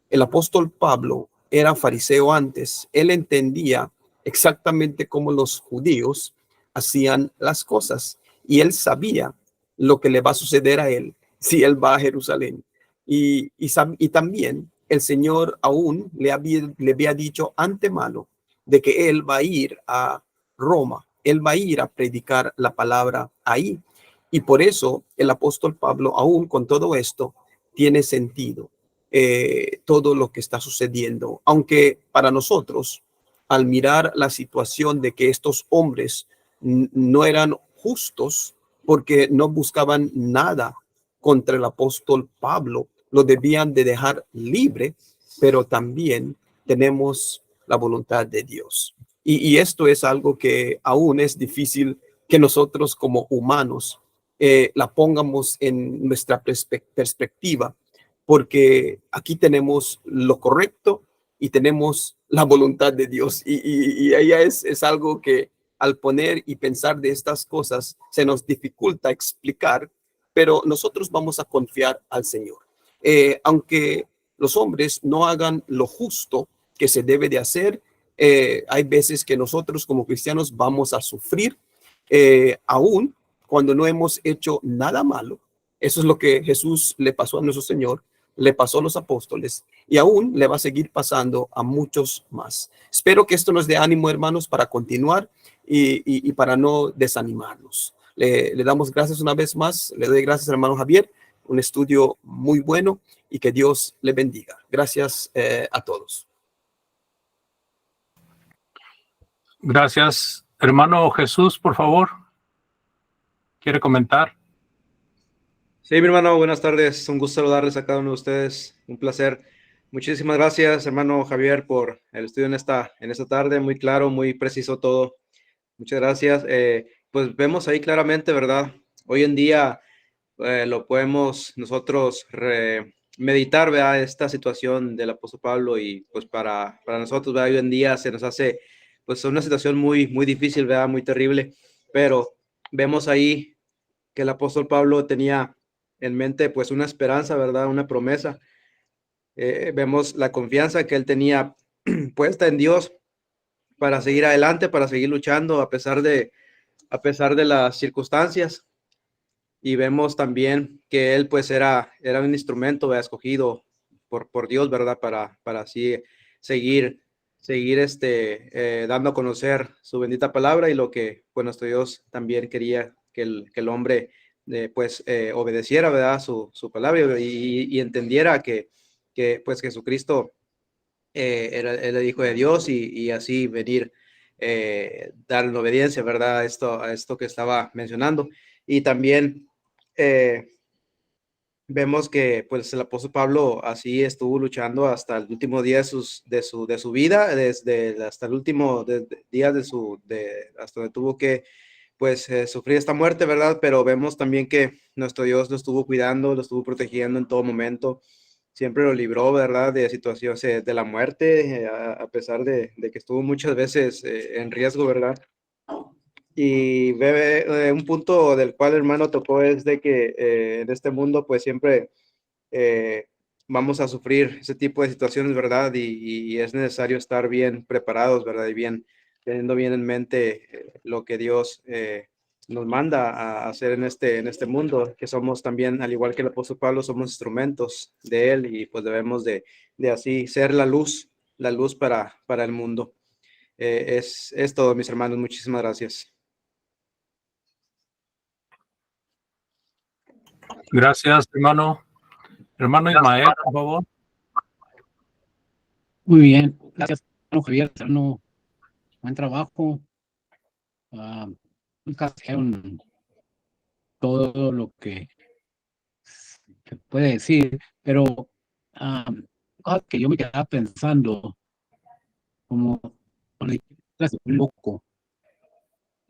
El apóstol Pablo era fariseo antes. Él entendía exactamente cómo los judíos hacían las cosas y él sabía lo que le va a suceder a él si él va a Jerusalén. Y también el Señor aún le había dicho antemano de que él va a ir a Roma, él va a ir a predicar la palabra ahí. Y por eso el apóstol Pablo, aún con todo esto, tiene sentido todo lo que está sucediendo. Aunque para nosotros, al mirar la situación de que estos hombres no eran justos porque no buscaban nada contra el apóstol Pablo, lo debían de dejar libre, pero también tenemos la voluntad de Dios. Y esto es algo que aún es difícil que nosotros como humanos la pongamos en nuestra perspectiva, porque aquí tenemos lo correcto y tenemos la voluntad de Dios. Y ella es algo que al poner y pensar de estas cosas se nos dificulta explicar, pero nosotros vamos a confiar al Señor. Aunque los hombres no hagan lo justo que se debe de hacer, hay veces que nosotros como cristianos vamos a sufrir, aún cuando no hemos hecho nada malo. Eso es lo que Jesús le pasó a nuestro Señor, le pasó a los apóstoles y aún le va a seguir pasando a muchos más. Espero que esto nos dé ánimo, hermanos, para continuar y para no desanimarnos. Le damos gracias una vez más. Le doy gracias, hermano Javier. Un estudio muy bueno y que Dios le bendiga. Gracias a todos. Gracias. Hermano Jesús, por favor. ¿Quiere comentar? Sí, mi hermano, buenas tardes. Un gusto saludarles a cada uno de ustedes. Un placer. Muchísimas gracias, hermano Javier, por el estudio en esta tarde. Muy claro, muy preciso todo. Muchas gracias. Pues vemos ahí claramente, ¿verdad? Hoy en día lo podemos nosotros meditar, ¿verdad? Esta situación del apóstol Pablo y pues para nosotros, ¿verdad? Hoy en día se nos hace pues una situación muy, muy difícil, ¿verdad? Muy terrible, pero vemos ahí que el apóstol Pablo tenía en mente pues una esperanza, ¿verdad? Una promesa vemos la confianza que él tenía puesta en Dios para seguir adelante, para seguir luchando a pesar de las circunstancias. Y vemos también que él pues era un instrumento, ¿verdad?, escogido por Dios, ¿verdad? Para así seguir dando a conocer su bendita palabra y lo que pues nuestro Dios también quería que el hombre obedeciera, ¿verdad?, su palabra y entendiera que pues Jesucristo era el Hijo de Dios y así venir dar la obediencia, ¿verdad?, a esto que estaba mencionando. Y también vemos que pues el apóstol Pablo así estuvo luchando hasta el último día de su vida, hasta el último día hasta donde tuvo que pues sufrir esta muerte, ¿verdad? Pero vemos también que nuestro Dios lo estuvo cuidando, lo estuvo protegiendo en todo momento, siempre lo libró, ¿verdad?, de situaciones de la muerte, a pesar de que estuvo muchas veces en riesgo, ¿verdad? Y un punto del cual, hermano, tocó es de que en este mundo pues siempre vamos a sufrir ese tipo de situaciones, ¿verdad? Y es necesario estar bien preparados, ¿verdad? Y teniendo bien en mente lo que Dios nos manda a hacer en este mundo, que somos también, al igual que el apóstol Pablo, somos instrumentos de Él y pues debemos de así ser la luz para el mundo. Es todo, mis hermanos. Muchísimas gracias. Gracias, hermano. Hermano Ismael, por favor. Muy bien, gracias, hermano Javier, hermano, buen trabajo. Nunca dijeron todo lo que se puede decir, pero cosas que yo me quedaba pensando, como cuando dijiste un loco,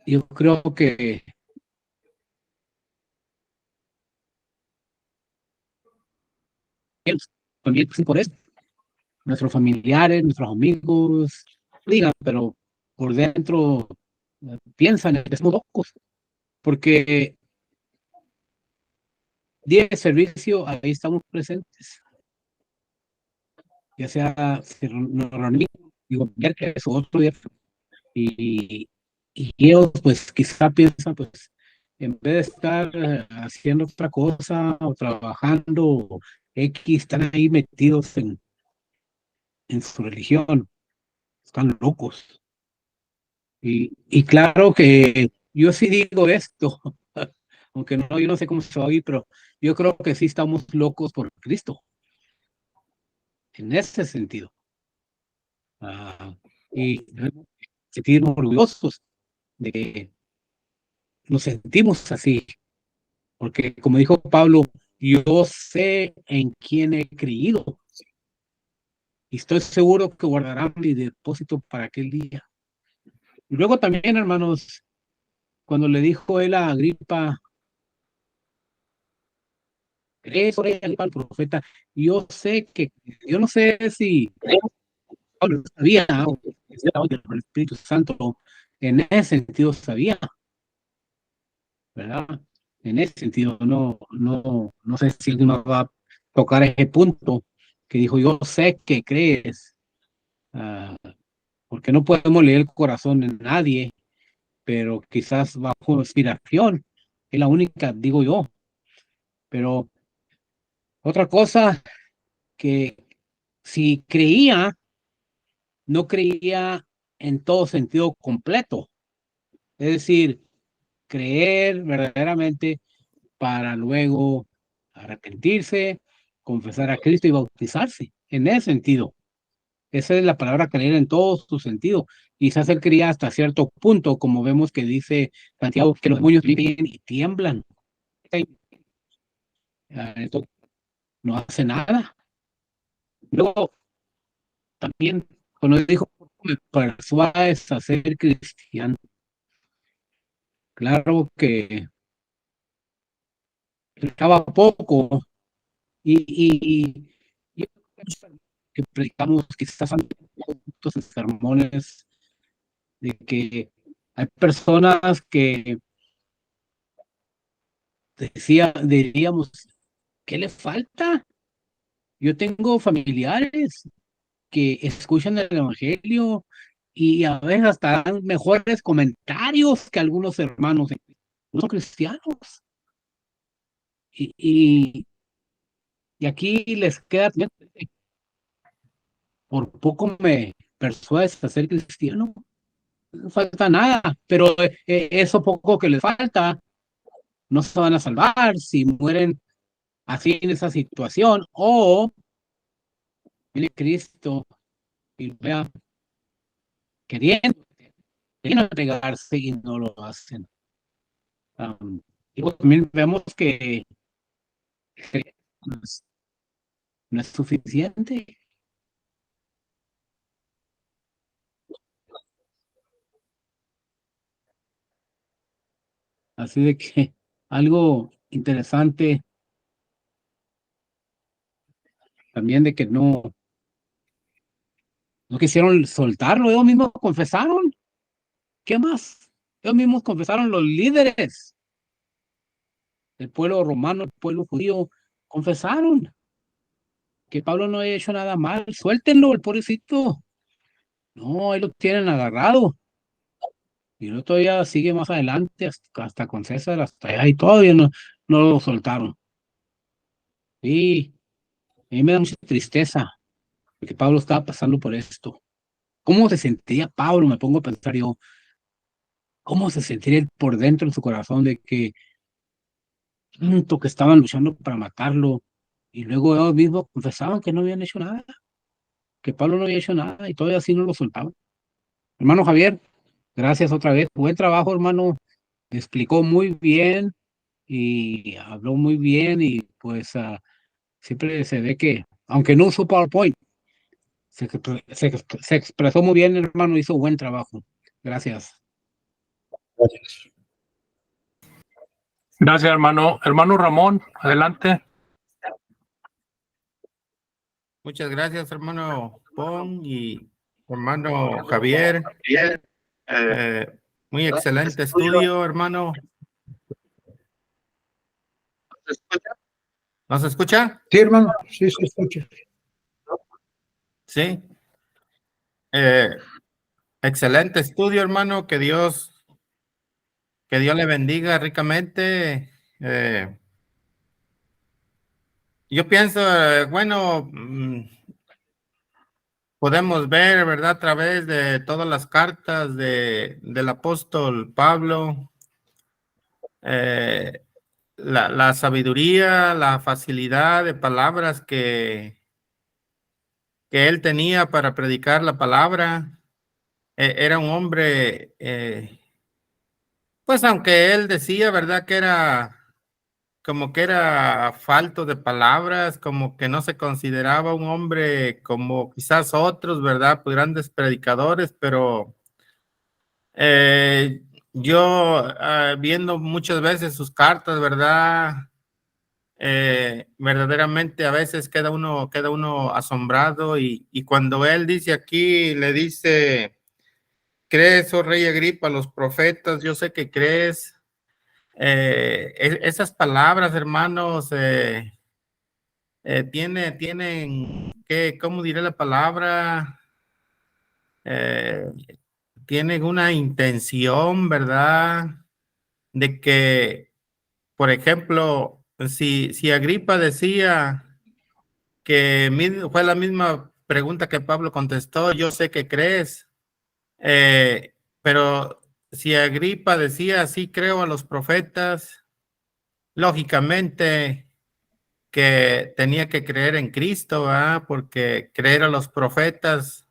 yo creo que también por eso, nuestros familiares, nuestros amigos, digan, pero por dentro piensan que somos locos, porque día de servicio, ahí estamos presentes. Ya sea si nos reunimos, digo, miércoles o otro día, y ellos, pues, quizá piensan, pues, en vez de estar haciendo otra cosa o trabajando, X, están ahí metidos en su religión, están locos. Y claro que yo sí digo esto, aunque yo no sé cómo se va a oír, pero yo creo que sí estamos locos por Cristo, en ese sentido. Y sentirnos orgullosos de que nos sentimos así, porque como dijo Pablo, yo sé en quién he creído y estoy seguro que guardarán mi depósito para aquel día. Y luego también, hermanos, cuando le dijo él a Agripa, ¿crees al profeta? Yo sé que, yo no sé si Pablo sabía, o el Espíritu Santo en ese sentido sabía, ¿verdad? En ese sentido, no sé si alguien más va a tocar ese punto que dijo, yo sé que crees, porque no podemos leer el corazón de nadie, pero quizás bajo inspiración, es la única, digo yo. Pero otra cosa que si creía, no creía en todo sentido completo, es decir, creer verdaderamente para luego arrepentirse, confesar a Cristo y bautizarse. En ese sentido, esa es la palabra creer en todo su sentido. Quizás él creía hasta cierto punto, como vemos que dice Santiago, que los demonios viven y tiemblan. Esto no hace nada. Luego, también, cuando dijo, me persuades a ser cristiano. Claro que estaba poco y que predicamos quizás antes en sermones de que hay personas que diríamos, ¿qué le falta? Yo tengo familiares que escuchan el evangelio y a veces hasta dan mejores comentarios que algunos hermanos no son cristianos. Y aquí les queda, por poco me persuades a ser cristiano, no falta nada, pero eso poco que les falta, no se van a salvar si mueren así en esa situación, o viene Cristo y vea queriendo entregarse y no lo hacen. Y pues también vemos que no es suficiente. Así de que algo interesante también de que no quisieron soltarlo, ellos mismos confesaron. ¿Qué más? Ellos mismos confesaron, los líderes del pueblo romano, el pueblo judío, confesaron que Pablo no había hecho nada mal. Suéltenlo, el pobrecito. No, ahí lo tienen agarrado. Y luego todavía sigue más adelante, hasta con César, hasta allá, y todavía no lo soltaron. Y a mí me da mucha tristeza porque Pablo estaba pasando por esto. ¿Cómo se sentía Pablo? Me pongo a pensar yo, ¿cómo se sentiría él por dentro de su corazón de que tanto que estaban luchando para matarlo y luego ellos mismos confesaban que no habían hecho nada, que Pablo no había hecho nada y todavía así no lo soltaban? Hermano Javier, gracias otra vez. Buen trabajo, hermano. Explicó muy bien y habló muy bien y pues siempre se ve que, aunque no usó PowerPoint, se expresó muy bien, hermano, hizo buen trabajo. Gracias. Gracias, hermano. Hermano Ramón, adelante. Muchas gracias, hermano Pon y hermano Javier. Muy excelente estudio, hermano. ¿Nos escucha? Sí, hermano, sí se escucha. Sí. Excelente estudio, hermano. Que Dios le bendiga ricamente. Yo pienso, bueno, podemos ver, ¿verdad? A través de todas las cartas del apóstol Pablo, la sabiduría, la facilidad de palabras que él tenía para predicar la palabra. Era un hombre, pues aunque él decía, ¿verdad? Que era como que era falto de palabras, como que no se consideraba un hombre como quizás otros, ¿verdad? Pues grandes predicadores, pero yo viendo muchas veces sus cartas, ¿verdad? Verdaderamente a veces queda uno asombrado y cuando él dice aquí, le dice, ¿crees, oh rey Agripa, los profetas? Yo sé que crees. Esas palabras, hermanos, tienen, ¿cómo diré la palabra? Tienen una intención, ¿verdad? De que, por ejemplo, si Agripa decía que fue la misma pregunta que Pablo contestó, yo sé que crees, pero si Agripa decía, sí creo a los profetas, lógicamente que tenía que creer en Cristo, ¿verdad? Porque creer a los profetas,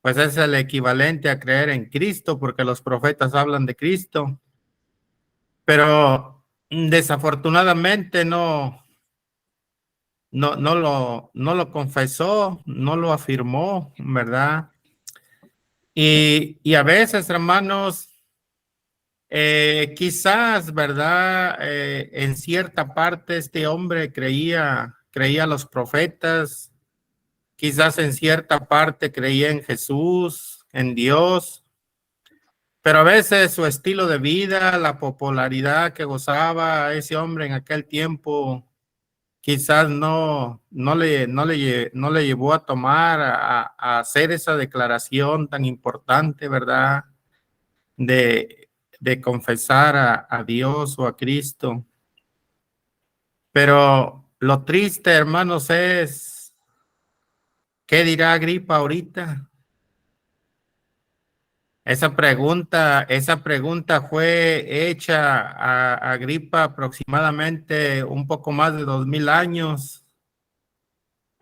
pues es el equivalente a creer en Cristo, porque los profetas hablan de Cristo. Pero desafortunadamente no lo confesó, no lo afirmó, ¿verdad? Y a veces, hermanos, quizás, ¿verdad? En cierta parte este hombre creía a los profetas, quizás en cierta parte creía en Jesús, en Dios, pero a veces su estilo de vida, la popularidad que gozaba ese hombre en aquel tiempo, quizás no le llevó a tomar, a hacer esa declaración tan importante, ¿verdad? De confesar a Dios o a Cristo. Pero lo triste, hermanos, es, ¿qué dirá Agripa ahorita? Esa pregunta fue hecha a Agripa aproximadamente un poco más de 2000 años.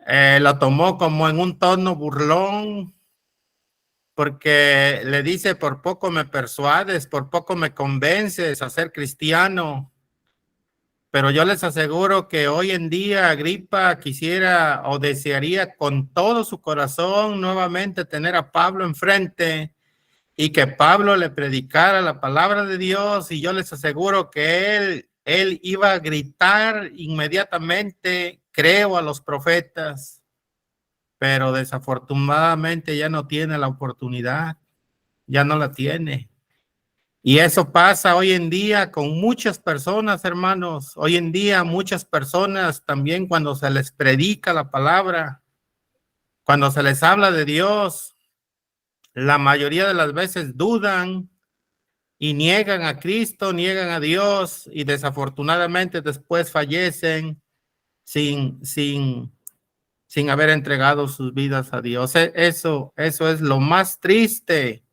Lo tomó como en un tono burlón, porque le dice, por poco me persuades, por poco me convences a ser cristiano. Pero yo les aseguro que hoy en día Agripa quisiera o desearía con todo su corazón nuevamente tener a Pablo enfrente y que Pablo le predicara la palabra de Dios, y yo les aseguro que él iba a gritar inmediatamente, creo a los profetas, pero desafortunadamente ya no tiene la oportunidad, ya no la tiene. Y eso pasa hoy en día con muchas personas, hermanos. Hoy en día muchas personas también, cuando se les predica la palabra, cuando se les habla de Dios, la mayoría de las veces dudan y niegan a Cristo, niegan a Dios, y desafortunadamente después fallecen sin haber entregado sus vidas a Dios. Eso es lo más triste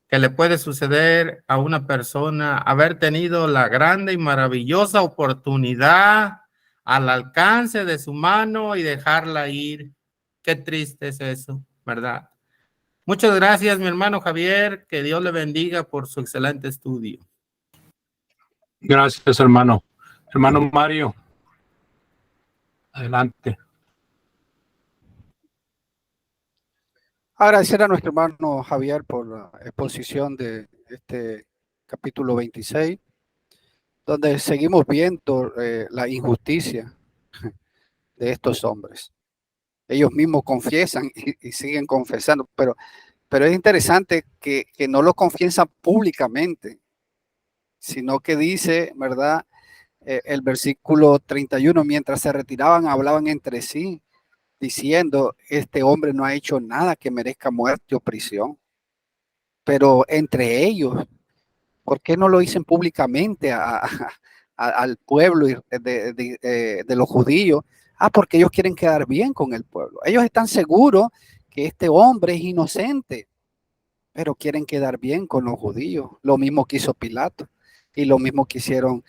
que le puede suceder a una persona, haber tenido la grande y maravillosa oportunidad al alcance de su mano y dejarla ir. Qué triste es eso, ¿verdad? Muchas gracias, mi hermano Javier. Que Dios le bendiga por su excelente estudio. Gracias, hermano. Hermano Mario, adelante. Agradecer a nuestro hermano Javier por la exposición de este capítulo 26, donde seguimos viendo la injusticia de estos hombres. Ellos mismos confiesan y siguen confesando, pero es interesante que no lo confiesan públicamente, sino que dice, ¿verdad? El versículo 31, mientras se retiraban, hablaban entre sí, diciendo, este hombre no ha hecho nada que merezca muerte o prisión. Pero entre ellos, ¿por qué no lo dicen públicamente al pueblo de los judíos? Porque ellos quieren quedar bien con el pueblo. Ellos están seguros que este hombre es inocente, pero quieren quedar bien con los judíos. Lo mismo que hizo Pilato y lo mismo que hicieron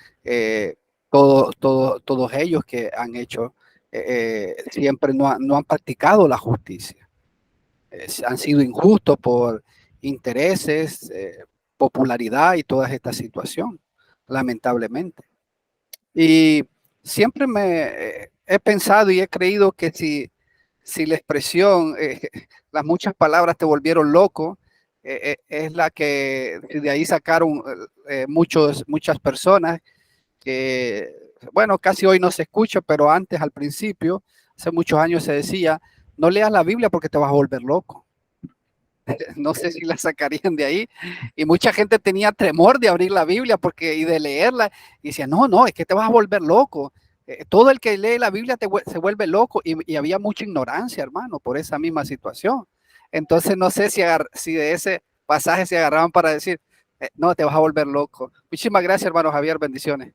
todos ellos que han hecho, siempre no han practicado la justicia. Han sido injustos por intereses, popularidad y toda esta situación, lamentablemente. Y siempre he pensado y he creído que si la expresión, las muchas palabras te volvieron loco, es la que de ahí sacaron muchas personas que, bueno, casi hoy no se escucha, pero antes, al principio, hace muchos años se decía, no leas la Biblia porque te vas a volver loco. No sé si la sacarían de ahí. Y mucha gente tenía temor de abrir la Biblia y de leerla. Y decía, no, es que te vas a volver loco. Todo el que lee la Biblia se vuelve loco. Y había mucha ignorancia, hermano, por esa misma situación. Entonces no sé si de ese pasaje se agarraban para decir, no, te vas a volver loco. Muchísimas gracias, hermano Javier. Bendiciones.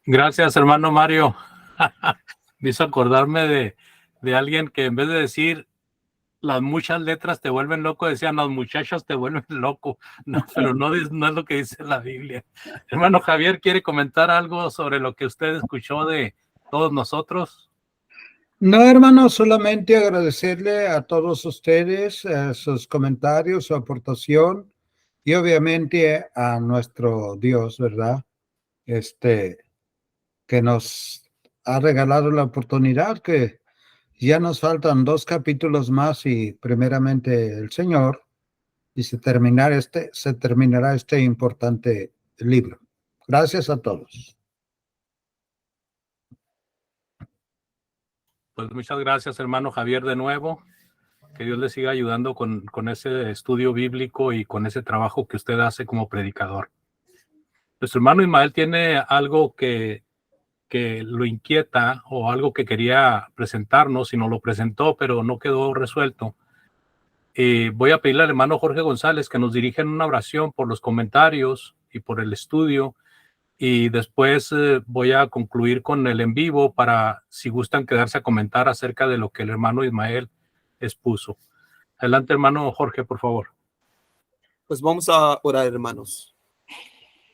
Gracias, hermano Mario. Me hizo acordarme de alguien que en vez de decir las muchas letras te vuelven loco, decían las muchachas te vuelven loco. No, pero no es lo que dice la Biblia. Hermano Javier, ¿quiere comentar algo sobre lo que usted escuchó de todos nosotros? No, hermano, solamente agradecerle a todos ustedes sus comentarios, su aportación, y obviamente a nuestro Dios, ¿verdad? Que nos ha regalado la oportunidad, que ya nos faltan 2 capítulos más y primeramente el Señor, y se terminará este importante libro. Gracias a todos. Pues muchas gracias, hermano Javier, de nuevo. Que Dios le siga ayudando con ese estudio bíblico y con ese trabajo que usted hace como predicador. Nuestro hermano Ismael tiene algo que lo inquieta o algo que quería presentarnos y nos lo presentó, pero no quedó resuelto. Voy a pedirle al hermano Jorge González que nos dirija en una oración por los comentarios y por el estudio, y después voy a concluir con el en vivo para, si gustan, quedarse a comentar acerca de lo que el hermano Ismael expuso. Adelante, hermano Jorge, por favor. Pues vamos a orar, hermanos.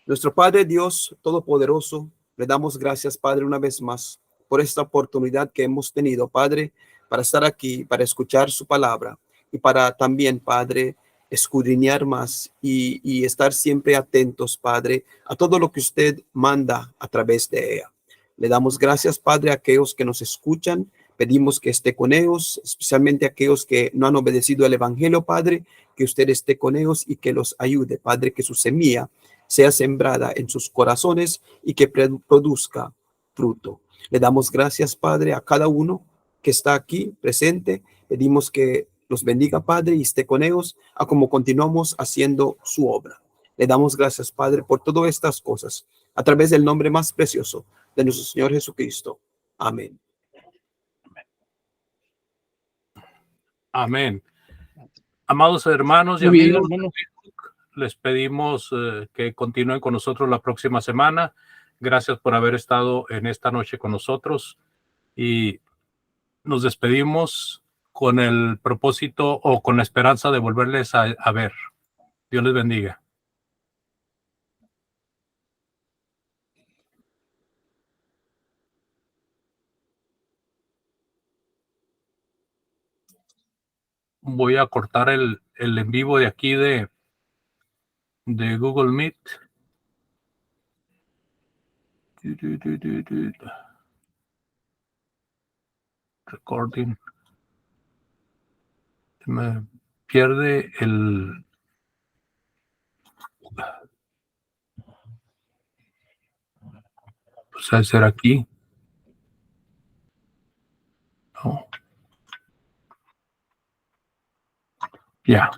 Nuestro Padre Dios Todopoderoso, le damos gracias, Padre, una vez más por esta oportunidad que hemos tenido, Padre, para estar aquí, para escuchar su palabra y para también, Padre, escudriñar más y estar siempre atentos, Padre, a todo lo que usted manda a través de ella. Le damos gracias, Padre, a aquellos que nos escuchan. Pedimos que esté con ellos, especialmente aquellos que no han obedecido el Evangelio, Padre, que usted esté con ellos y que los ayude, Padre, que su semilla sea sembrada en sus corazones y que produzca fruto. Le damos gracias, Padre, a cada uno que está aquí presente. Pedimos que los bendiga, Padre, y esté con ellos a como continuamos haciendo su obra. Le damos gracias, Padre, por todas estas cosas, a través del nombre más precioso de nuestro Señor Jesucristo. Amén. Amén. Amados hermanos y Muy bien, amigos, hermano. les pedimos que continúen con nosotros la próxima semana. Gracias por haber estado en esta noche con nosotros y nos despedimos con el propósito o con la esperanza de volverles a ver. Dios les bendiga. Voy a cortar el en vivo de aquí de Google Meet. Recording. Me pierde el... Pues a ser aquí. No. Ya.